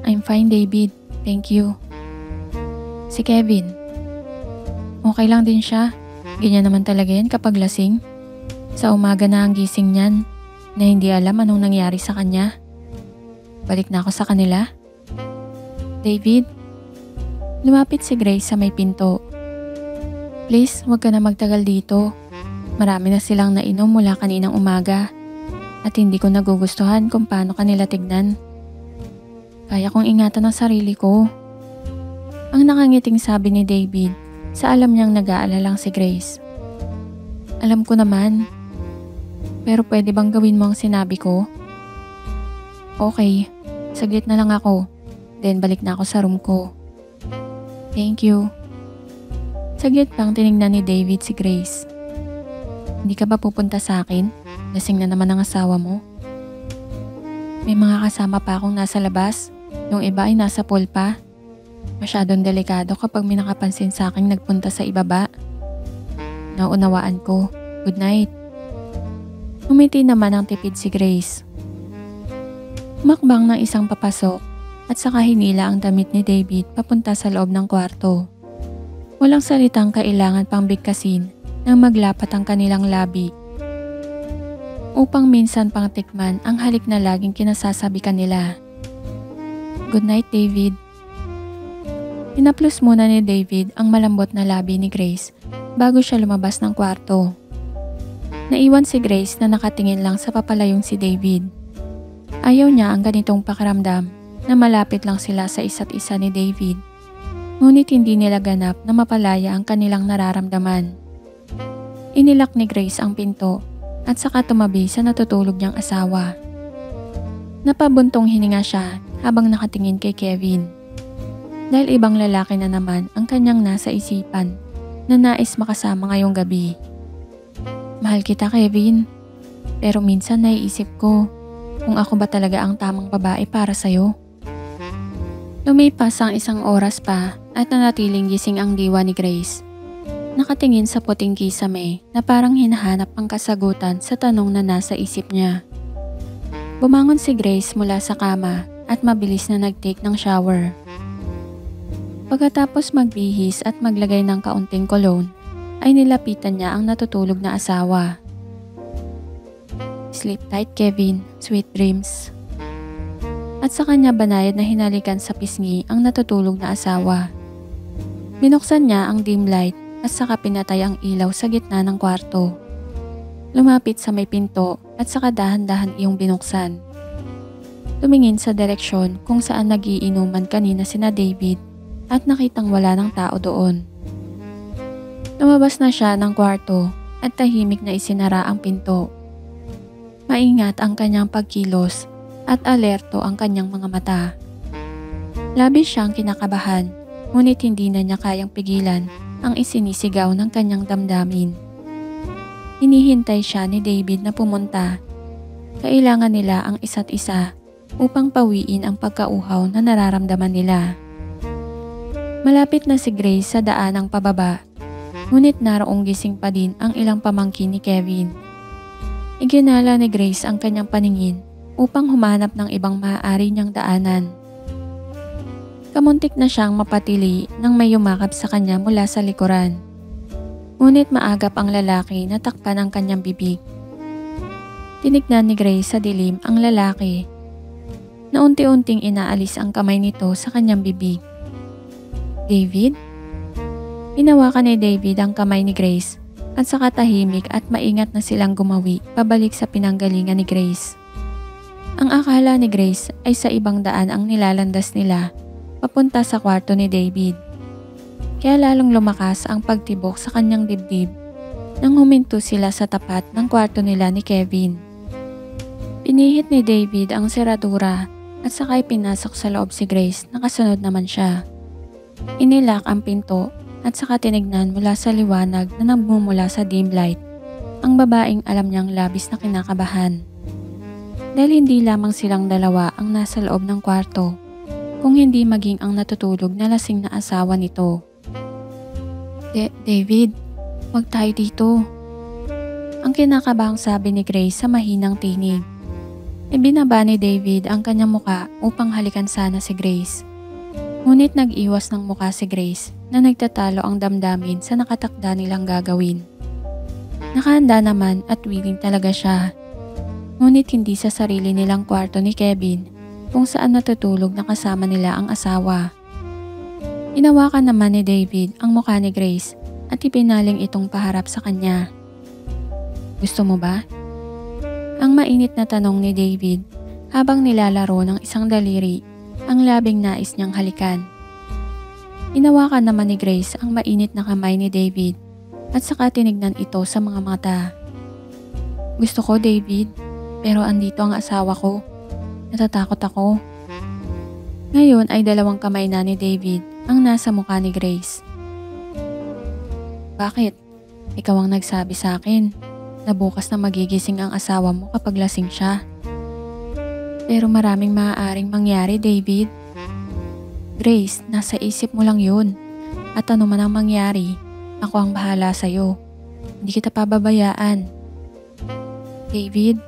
I'm fine David, thank you. Si Kevin. Okay lang din siya. Ganyan naman talaga yan kapag lasing. Sa umaga na ang gising niyan na hindi alam anong nangyari sa kanya. Balik na ako sa kanila. David? Lumapit si Grace sa may pinto. Please, huwag ka na magtagal dito. Marami na silang nainom mula kaninang umaga at hindi ko nagugustuhan kung paano kanila tignan. Kaya kong ingatan ang sarili ko. Ang nakangiting sabi ni David sa alam niyang nag-aalalang si Grace. Alam ko naman. Pero pwede bang gawin mo ang sinabi ko? Okay, saglit na lang ako. Then balik na ako sa room ko. Thank you. Saglit pang tinignan ni David si Grace. Hindi ka ba pupunta sa akin? Lasing na naman ang asawa mo. May mga kasama pa akong nasa labas. Yung iba ay nasa pool pa. Masyadong delikado kapag may nakapansin sa akin nagpunta sa ibaba. Naunawaan ko. Good night. Umiti naman ang tipid si Grace. Makbang ng isang papasok at saka hinila ang damit ni David papunta sa loob ng kwarto. Walang salitang kailangan pang bigkasin nang maglapat ang kanilang labi. Upang minsan pang tikman ang halik na laging kinasasabi kanila. Good night David. Inaplos muna ni David ang malambot na labi ni Grace bago siya lumabas ng kwarto. Naiwan si Grace na nakatingin lang sa papalayong si David. Ayaw niya ang ganitong pakiramdam na malapit lang sila sa isa't isa ni David. Ngunit hindi nila ganap na mapalaya ang kanilang nararamdaman. Inilak ni Grace ang pinto at saka tumabi sa natutulog niyang asawa. Napabuntong hininga siya habang nakatingin kay Kevin. Dahil ibang lalaki na naman ang kanyang nasa isipan na nais makasama ngayong gabi. Mahal kita Kevin, pero minsan naiisip ko kung ako ba talaga ang tamang babae para sa'yo. Lumipas ang isang oras pa at nanatiling gising ang diwa ni Grace. Nakatingin sa puting kisame na parang hinahanap ang kasagutan sa tanong na nasa isip niya. Bumangon si Grace mula sa kama at mabilis na nag-take ng shower. Pagkatapos magbihis at maglagay ng kaunting cologne, ay nilapitan niya ang natutulog na asawa. Sleep tight Kevin, sweet dreams. At sa kanya banayad na hinalikan sa pisngi ang natutulog na asawa. Binuksan niya ang dim light at saka pinatay ang ilaw sa gitna ng kwarto. Lumapit sa may pinto at saka dahan-dahan iyong binuksan. Tumingin sa direksyon kung saan nagiinuman kanina sina David at nakitang wala ng tao doon. Lumabas na siya ng kwarto at tahimik na isinara ang pinto. Maingat ang kanyang pagkilos at alerto ang kanyang mga mata. Labis siyang kinakabahan, ngunit hindi na niya kayang pigilan ang isinisigaw ng kanyang damdamin. Hinihintay siya ni David na pumunta. Kailangan nila ang isa't isa upang pawiin ang pagkauhaw na nararamdaman nila. Malapit na si Grace sa daanang pababa Ngunit naroong gising pa din ang ilang pamangkin ni Kevin. Iginala ni Grace ang kanyang paningin upang humanap ng ibang maaari niyang daanan. Kamuntik na siyang mapatili nang may yumakap sa kanya mula sa likuran. Ngunit maagap ang lalaki na takpan ang kanyang bibig. Tinignan ni Grace sa dilim ang lalaki na unti-unting inaalis ang kamay nito sa kanyang bibig. David? Hinawakan ni David ang kamay ni Grace at saka tahimik at maingat na silang gumawi pabalik sa pinanggalingan ni Grace. Ang akala ni Grace ay sa ibang daan ang nilalandas nila papunta sa kwarto ni David. Kaya lalong lumakas ang pagtibok sa kanyang dibdib nang huminto sila sa tapat ng kwarto nila ni Kevin. Pinihit ni David ang seradura at sakay pinasok sa loob si Grace, nakasunod naman siya. Inilak ang pinto at saka tinignan mula sa liwanag na nagmumula sa dim light ang babaeng alam niyang labis na kinakabahan. Dahil hindi lamang silang dalawa ang nasa loob ng kwarto, kung hindi maging ang natutulog na lasing na asawa nito. David, wag tayo dito. Ang kinakabahang sabi ni Grace sa mahinang tinig. Ibinaba ni David ang kanyang muka upang halikan sana si Grace. Ngunit nag-iwas ng muka si Grace na nagtatalo ang damdamin sa nakatakda nilang gagawin. Nakahanda naman at willing talaga siya. Ngunit hindi sa sarili nilang kwarto ni Kevin kung saan natutulog na kasama nila ang asawa. Inawakan naman ni David ang mukha ni Grace at ipinaling itong paharap sa kanya. Gusto mo ba? Ang mainit na tanong ni David habang nilalaro ng isang daliri ang labing nais niyang halikan. Inawakan naman ni Grace ang mainit na kamay ni David at saka tinignan ito sa mga mata. Gusto ko, David, pero andito ang asawa ko. Natatakot ako. Ngayon ay dalawang kamay na ni David ang nasa mukha ni Grace. Bakit? Ikaw ang nagsabi sa akin na bukas na magigising ang asawa mo kapag lasing siya. Pero maraming maaaring mangyari, David. Grace, nasa isip mo lang yun. At ano man ang mangyari, ako ang bahala sa'yo. Hindi kita pababayaan. David,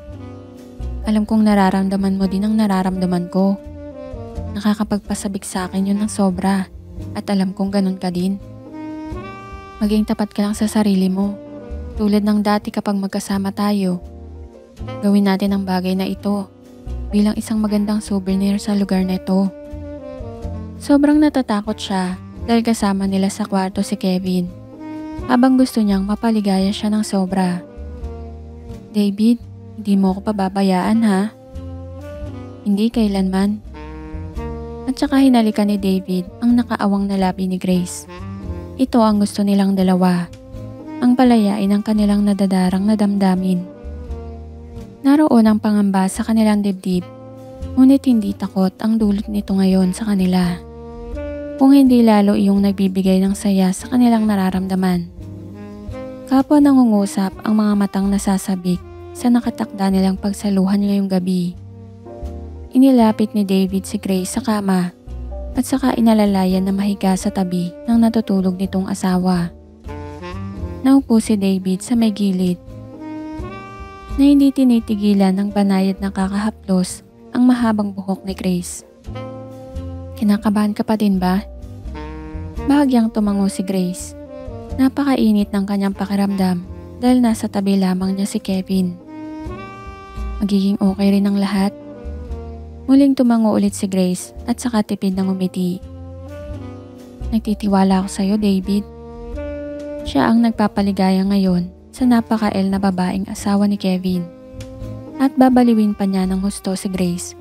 alam kong nararamdaman mo din ang nararamdaman ko. Nakakapagpasabik sa akin yun ng sobra at alam kong ganun ka din. Maging tapat ka lang sa sarili mo, tulad ng dati kapag magkasama tayo. Gawin natin ang bagay na ito bilang isang magandang souvenir sa lugar na ito. Sobrang natatakot siya dahil kasama nila sa kwarto si Kevin habang gusto niyang mapaligaya siya ng sobra. David, hindi mo ako pababayaan ha? Hindi kailanman. At saka hinalikan ni David ang nakaawang na labi ni Grace. Ito ang gusto nilang dalawa, ang palayain ang kanilang nadadarang na damdamin. Naroon ang pangamba sa kanilang dibdib, ngunit hindi takot ang dulot nito ngayon sa kanila. Kung hindi lalo iyong nagbibigay ng saya sa kanilang nararamdaman. Kapwa nangungusap ang mga matang nasasabik sa nakatakda nilang pagsaluhan ngayong gabi. Inilapit ni David si Grace sa kama at saka inalalayan na mahiga sa tabi ng natutulog nitong asawa. Naupo si David sa may gilid na hindi tinitigilan ng banayad na kakahaplos ang mahabang buhok ni Grace. Kinakabahan ka pa din ba? Bahagyang tumango si Grace. Napakainit ng kanyang pakiramdam dahil nasa tabi lamang niya si Kevin. Magiging okay rin ang lahat. Muling tumango ulit si Grace at saka tipid ng umiti. Nagtitiwala ako sa'yo, David. Siya ang nagpapaligaya ngayon sa napaka-el na babaeng asawa ni Kevin. At babaliwin pa niya ng husto si Grace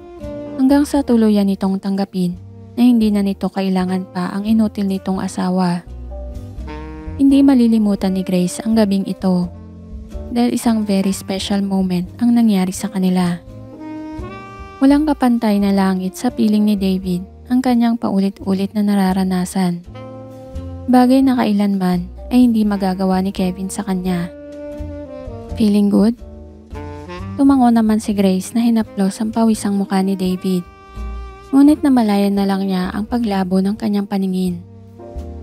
hanggang sa tuluyan nitong tanggapin na hindi na nito kailangan pa ang inutil nitong asawa. Hindi malilimutan ni Grace ang gabing ito dahil isang very special moment ang nangyari sa kanila. Walang kapantay na langit sa piling ni David ang kanyang paulit-ulit na nararanasan. Bagay na kailanman ay hindi magagawa ni Kevin sa kanya. Feeling good? Tumango naman si Grace na hinaplos ang pawisang mukha ni David. Ngunit namalayan na lang niya ang paglabo ng kanyang paningin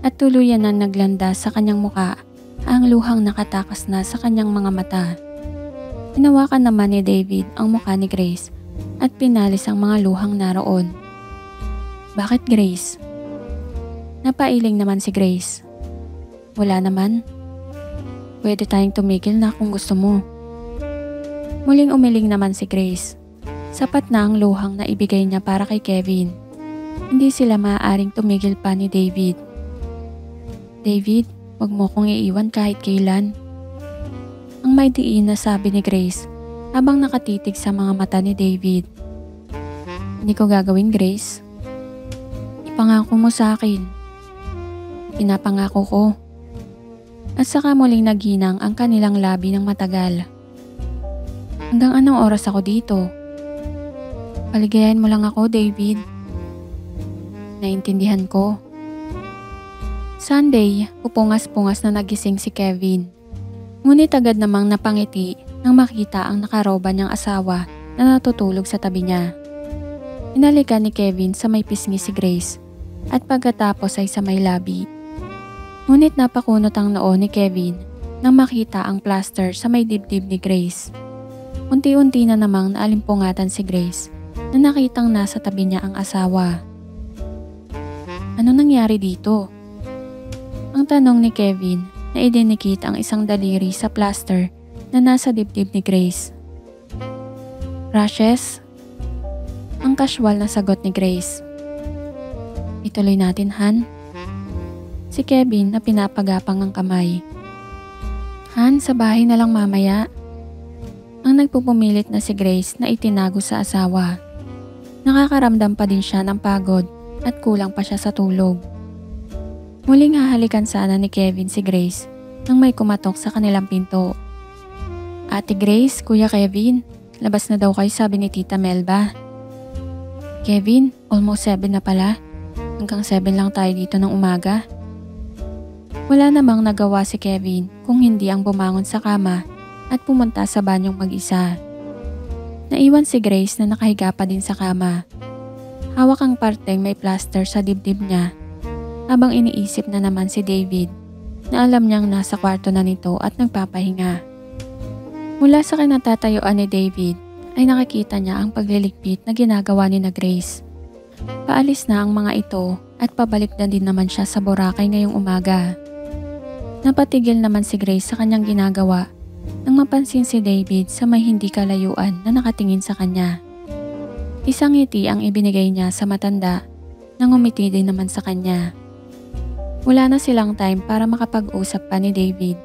at tuluyan na naglandas sa kanyang mukha ang luhang nakatakas na sa kanyang mga mata. Hinawakan naman ni David ang mukha ni Grace at pinalis ang mga luhang naroon. Bakit, Grace? Napailing naman si Grace. Wala naman. Pwede tayong tumigil na kung gusto mo. Muling umiling naman si Grace. Sapat na ang luhang na ibigay niya para kay Kevin. Hindi sila maaaring tumigil pa ni David. David, wag mo kong iiwan kahit kailan. Ang may diin na sabi ni Grace habang nakatitig sa mga mata ni David. Hindi ko gagawin, Grace. Ipangako mo sa akin. Pinapangako ko. At saka muling naghinang ang kanilang labi ng matagal. Hanggang anong oras ako dito? Paligayahin mo lang ako, David. Naintindihan ko. Sunday, pupungas-pungas na nagising si Kevin. Ngunit agad namang napangiti nang makita ang nakaroba niyang asawa na natutulog sa tabi niya. Inalikan ni Kevin sa may pisngi si Grace at pagkatapos ay sa may labi. Ngunit napakunot ang noo ni Kevin nang makita ang plaster sa may dibdib ni Grace. Unti-unti na namang naalimpungatan si Grace na nakitang nasa tabi niya ang asawa. Ano nangyari dito? Ang tanong ni Kevin na idinikit ang isang daliri sa plaster na nasa dibdib ni Grace. Rashes? Ang casual na sagot ni Grace. Ituloy natin, Han. Si Kevin na pinapagapang ang kamay. Han, sa bahay na lang mamaya. Ang nagpupumilit na si Grace na itinago sa asawa. Nakakaramdam pa din siya ng pagod at kulang pa siya sa tulog. Muling hahalikan sana ni Kevin si Grace nang may kumatok sa kanilang pinto. Ate Grace, Kuya Kevin, labas na daw kayo, sabi ni Tita Melba. Kevin, almost 7 na pala. Hanggang 7 lang tayo dito ng umaga. Wala namang nagawa si Kevin kung hindi ang bumangon sa kama at pumunta sa banyong mag-isa. Naiwan si Grace na nakahiga pa din sa kama. Hawak ang parteng may plaster sa dibdib niya habang iniisip na naman si David na alam niyang nasa kwarto na nito at nagpapahinga. Mula sa kinatatayuan ni David ay nakikita niya ang pagliligpit na ginagawa ni na Grace. Paalis na ang mga ito at pabalik na din naman siya sa Boracay ngayong umaga. Napatigil naman si Grace sa kanyang ginagawa nang mapansin si David sa may hindi kalayuan na nakatingin sa kanya. Isang ngiti ang ibinigay niya sa matanda nang umiti din naman sa kanya. Wala na silang time para makapag-usap pa ni David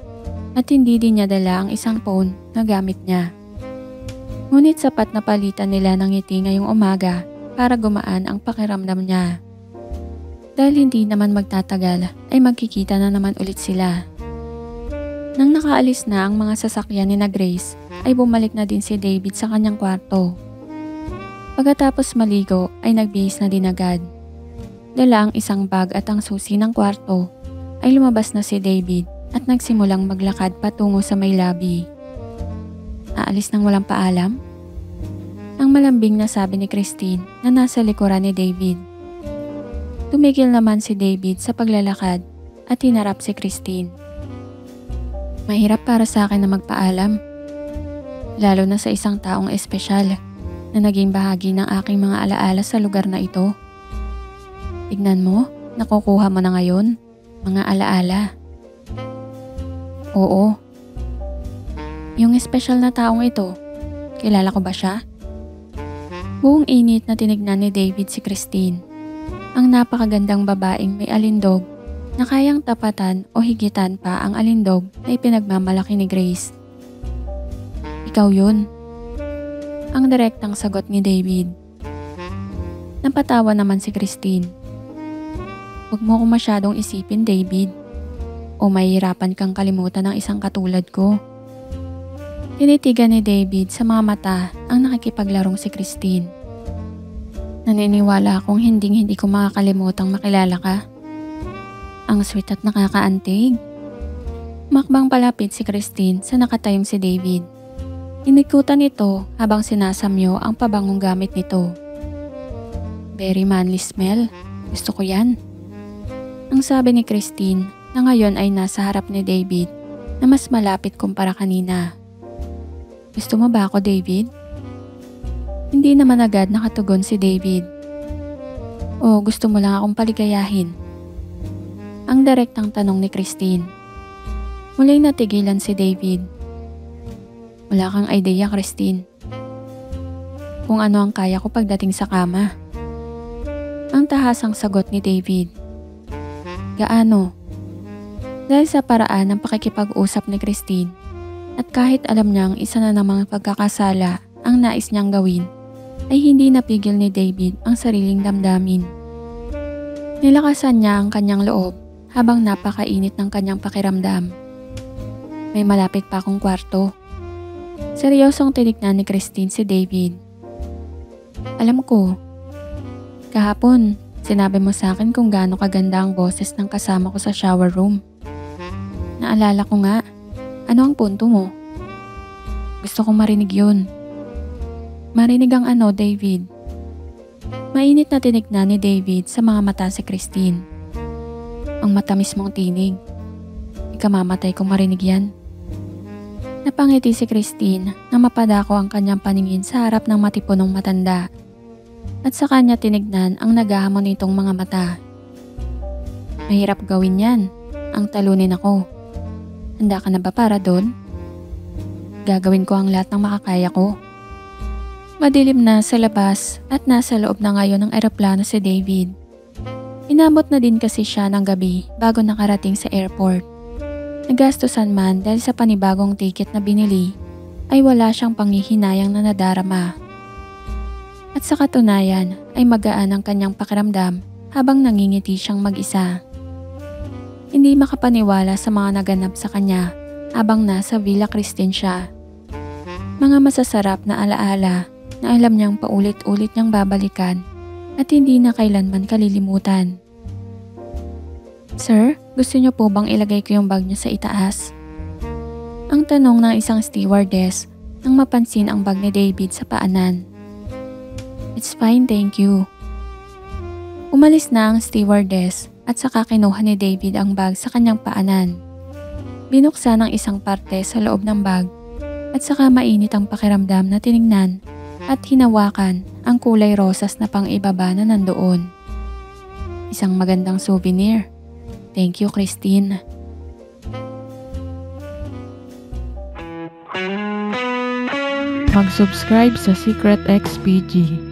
at hindi din niya dala ang isang phone na gamit niya. Ngunit sapat na palitan nila ng ngiti ngayong umaga para gumaan ang pakiramdam niya. Dahil hindi naman magtatagal ay magkikita na naman ulit sila. Nang nakaalis na ang mga sasakyan ni na Grace ay bumalik na din si David sa kanyang kwarto. Pagkatapos maligo ay nagbihis na din agad. Dala ang isang bag at ang susi ng kwarto ay lumabas na si David at nagsimulang maglakad patungo sa may labi. Aalis nang walang paalam? Ang malambing na sabi ni Christine na nasa likuran ni David. Tumigil naman si David sa paglalakad at hinarap si Christine. Mahirap para sa akin na magpaalam. Lalo na sa isang taong espesyal na naging bahagi ng aking mga alaala sa lugar na ito. Tignan mo, nakukuha mo na ngayon, mga alaala. Oo. Yung espesyal na taong ito, kilala ko ba siya? Buong init na tinignan ni David si Christine. Ang napakagandang babaeng may alindog na kayang tapatan o higitan pa ang alindog na ipinagmamalaki ni Grace. Ikaw yun. Ang direktang sagot ni David. Napatawa naman si Christine. Huwag mo ko masyadong isipin, David. O mahihirapan kang kalimutan ng isang katulad ko. Tinitigan ni David sa mga mata ang nakikipaglarong si Christine. Naniniwala akong hindi ko makakalimutang makilala ka. Ang sweet at nakakaantig. Makbang palapit si Christine sa nakatayong si David. Inikutan ito habang sinasamyo ang pabangong gamit nito. Very manly smell. Gusto ko yan. Ang sabi ni Christine na ngayon ay nasa harap ni David na mas malapit kumpara kanina. Gusto mo ba ako, David? Hindi naman agad nakatugon si David. O gusto mo lang akong paligayahin? Ang direktang tanong ni Christine. Muling natigilan si David. Wala kang idea, Christine. Kung ano ang kaya ko pagdating sa kama. Ang tahasang sagot ni David. Gaano? Dahil sa paraan ng pakikipag-usap ni Christine at kahit alam niyang isa na namang pagkakasala ang nais niyang gawin, ay hindi napigil ni David ang sariling damdamin. Nilakasan niya ang kanyang loob habang napakainit ng kanyang pakiramdam. May malapit pa akong kwarto. Seryosong tinignan ni Christine si David. Alam ko, kahapon sinabi mo sa akin kung gaano kaganda ang boses ng kasama ko sa shower room. Naalala ko nga. Ano ang punto mo? Gusto kong marinig yun. Marinig ang ano, David? Mainit na tinignan ni David sa mga mata si Christine. Ang matamis mong tinig. Ikamamatay kong marinig yan. Napangiti si Christine na mapadako ang kanyang paningin sa harap ng matipunong matanda. At sa kanya tinignan ang naghahamon nitong mga mata. Mahirap gawin yan. Ang talunin ako. Handa ka na ba para doon? Gagawin ko ang lahat ng makakaya ko. Madilim na sa labas at nasa loob na ngayon ng eroplano si David. Inabot na din kasi siya ng gabi bago nakarating sa airport. Nagastusan man dahil sa panibagong tiket na binili, ay wala siyang panghihinayang na nadarama. At sa katunayan ay magaan ang kanyang pakiramdam habang nangingiti siyang mag-isa. Hindi makapaniwala sa mga naganap sa kanya habang nasa Villa Christine siya. Mga masasarap na alaala na alam niyang paulit-ulit niyang babalikan at hindi na kailanman kalilimutan. Sir, gusto niyo po bang ilagay ko yung bag niyo sa itaas? Ang tanong ng isang stewardess nang mapansin ang bag ni David sa paanan. It's fine, thank you. Umalis na ang stewardess at saka kinuha ni David ang bag sa kanyang paanan. Binuksan ang isang parte sa loob ng bag at saka mainit ang pakiramdam na tiningnan at hinawakan ang kulay rosas na pang-ibaba na nandoon. Isang magandang souvenir. Thank you, Christine. Mag-subscribe sa Secret XPG.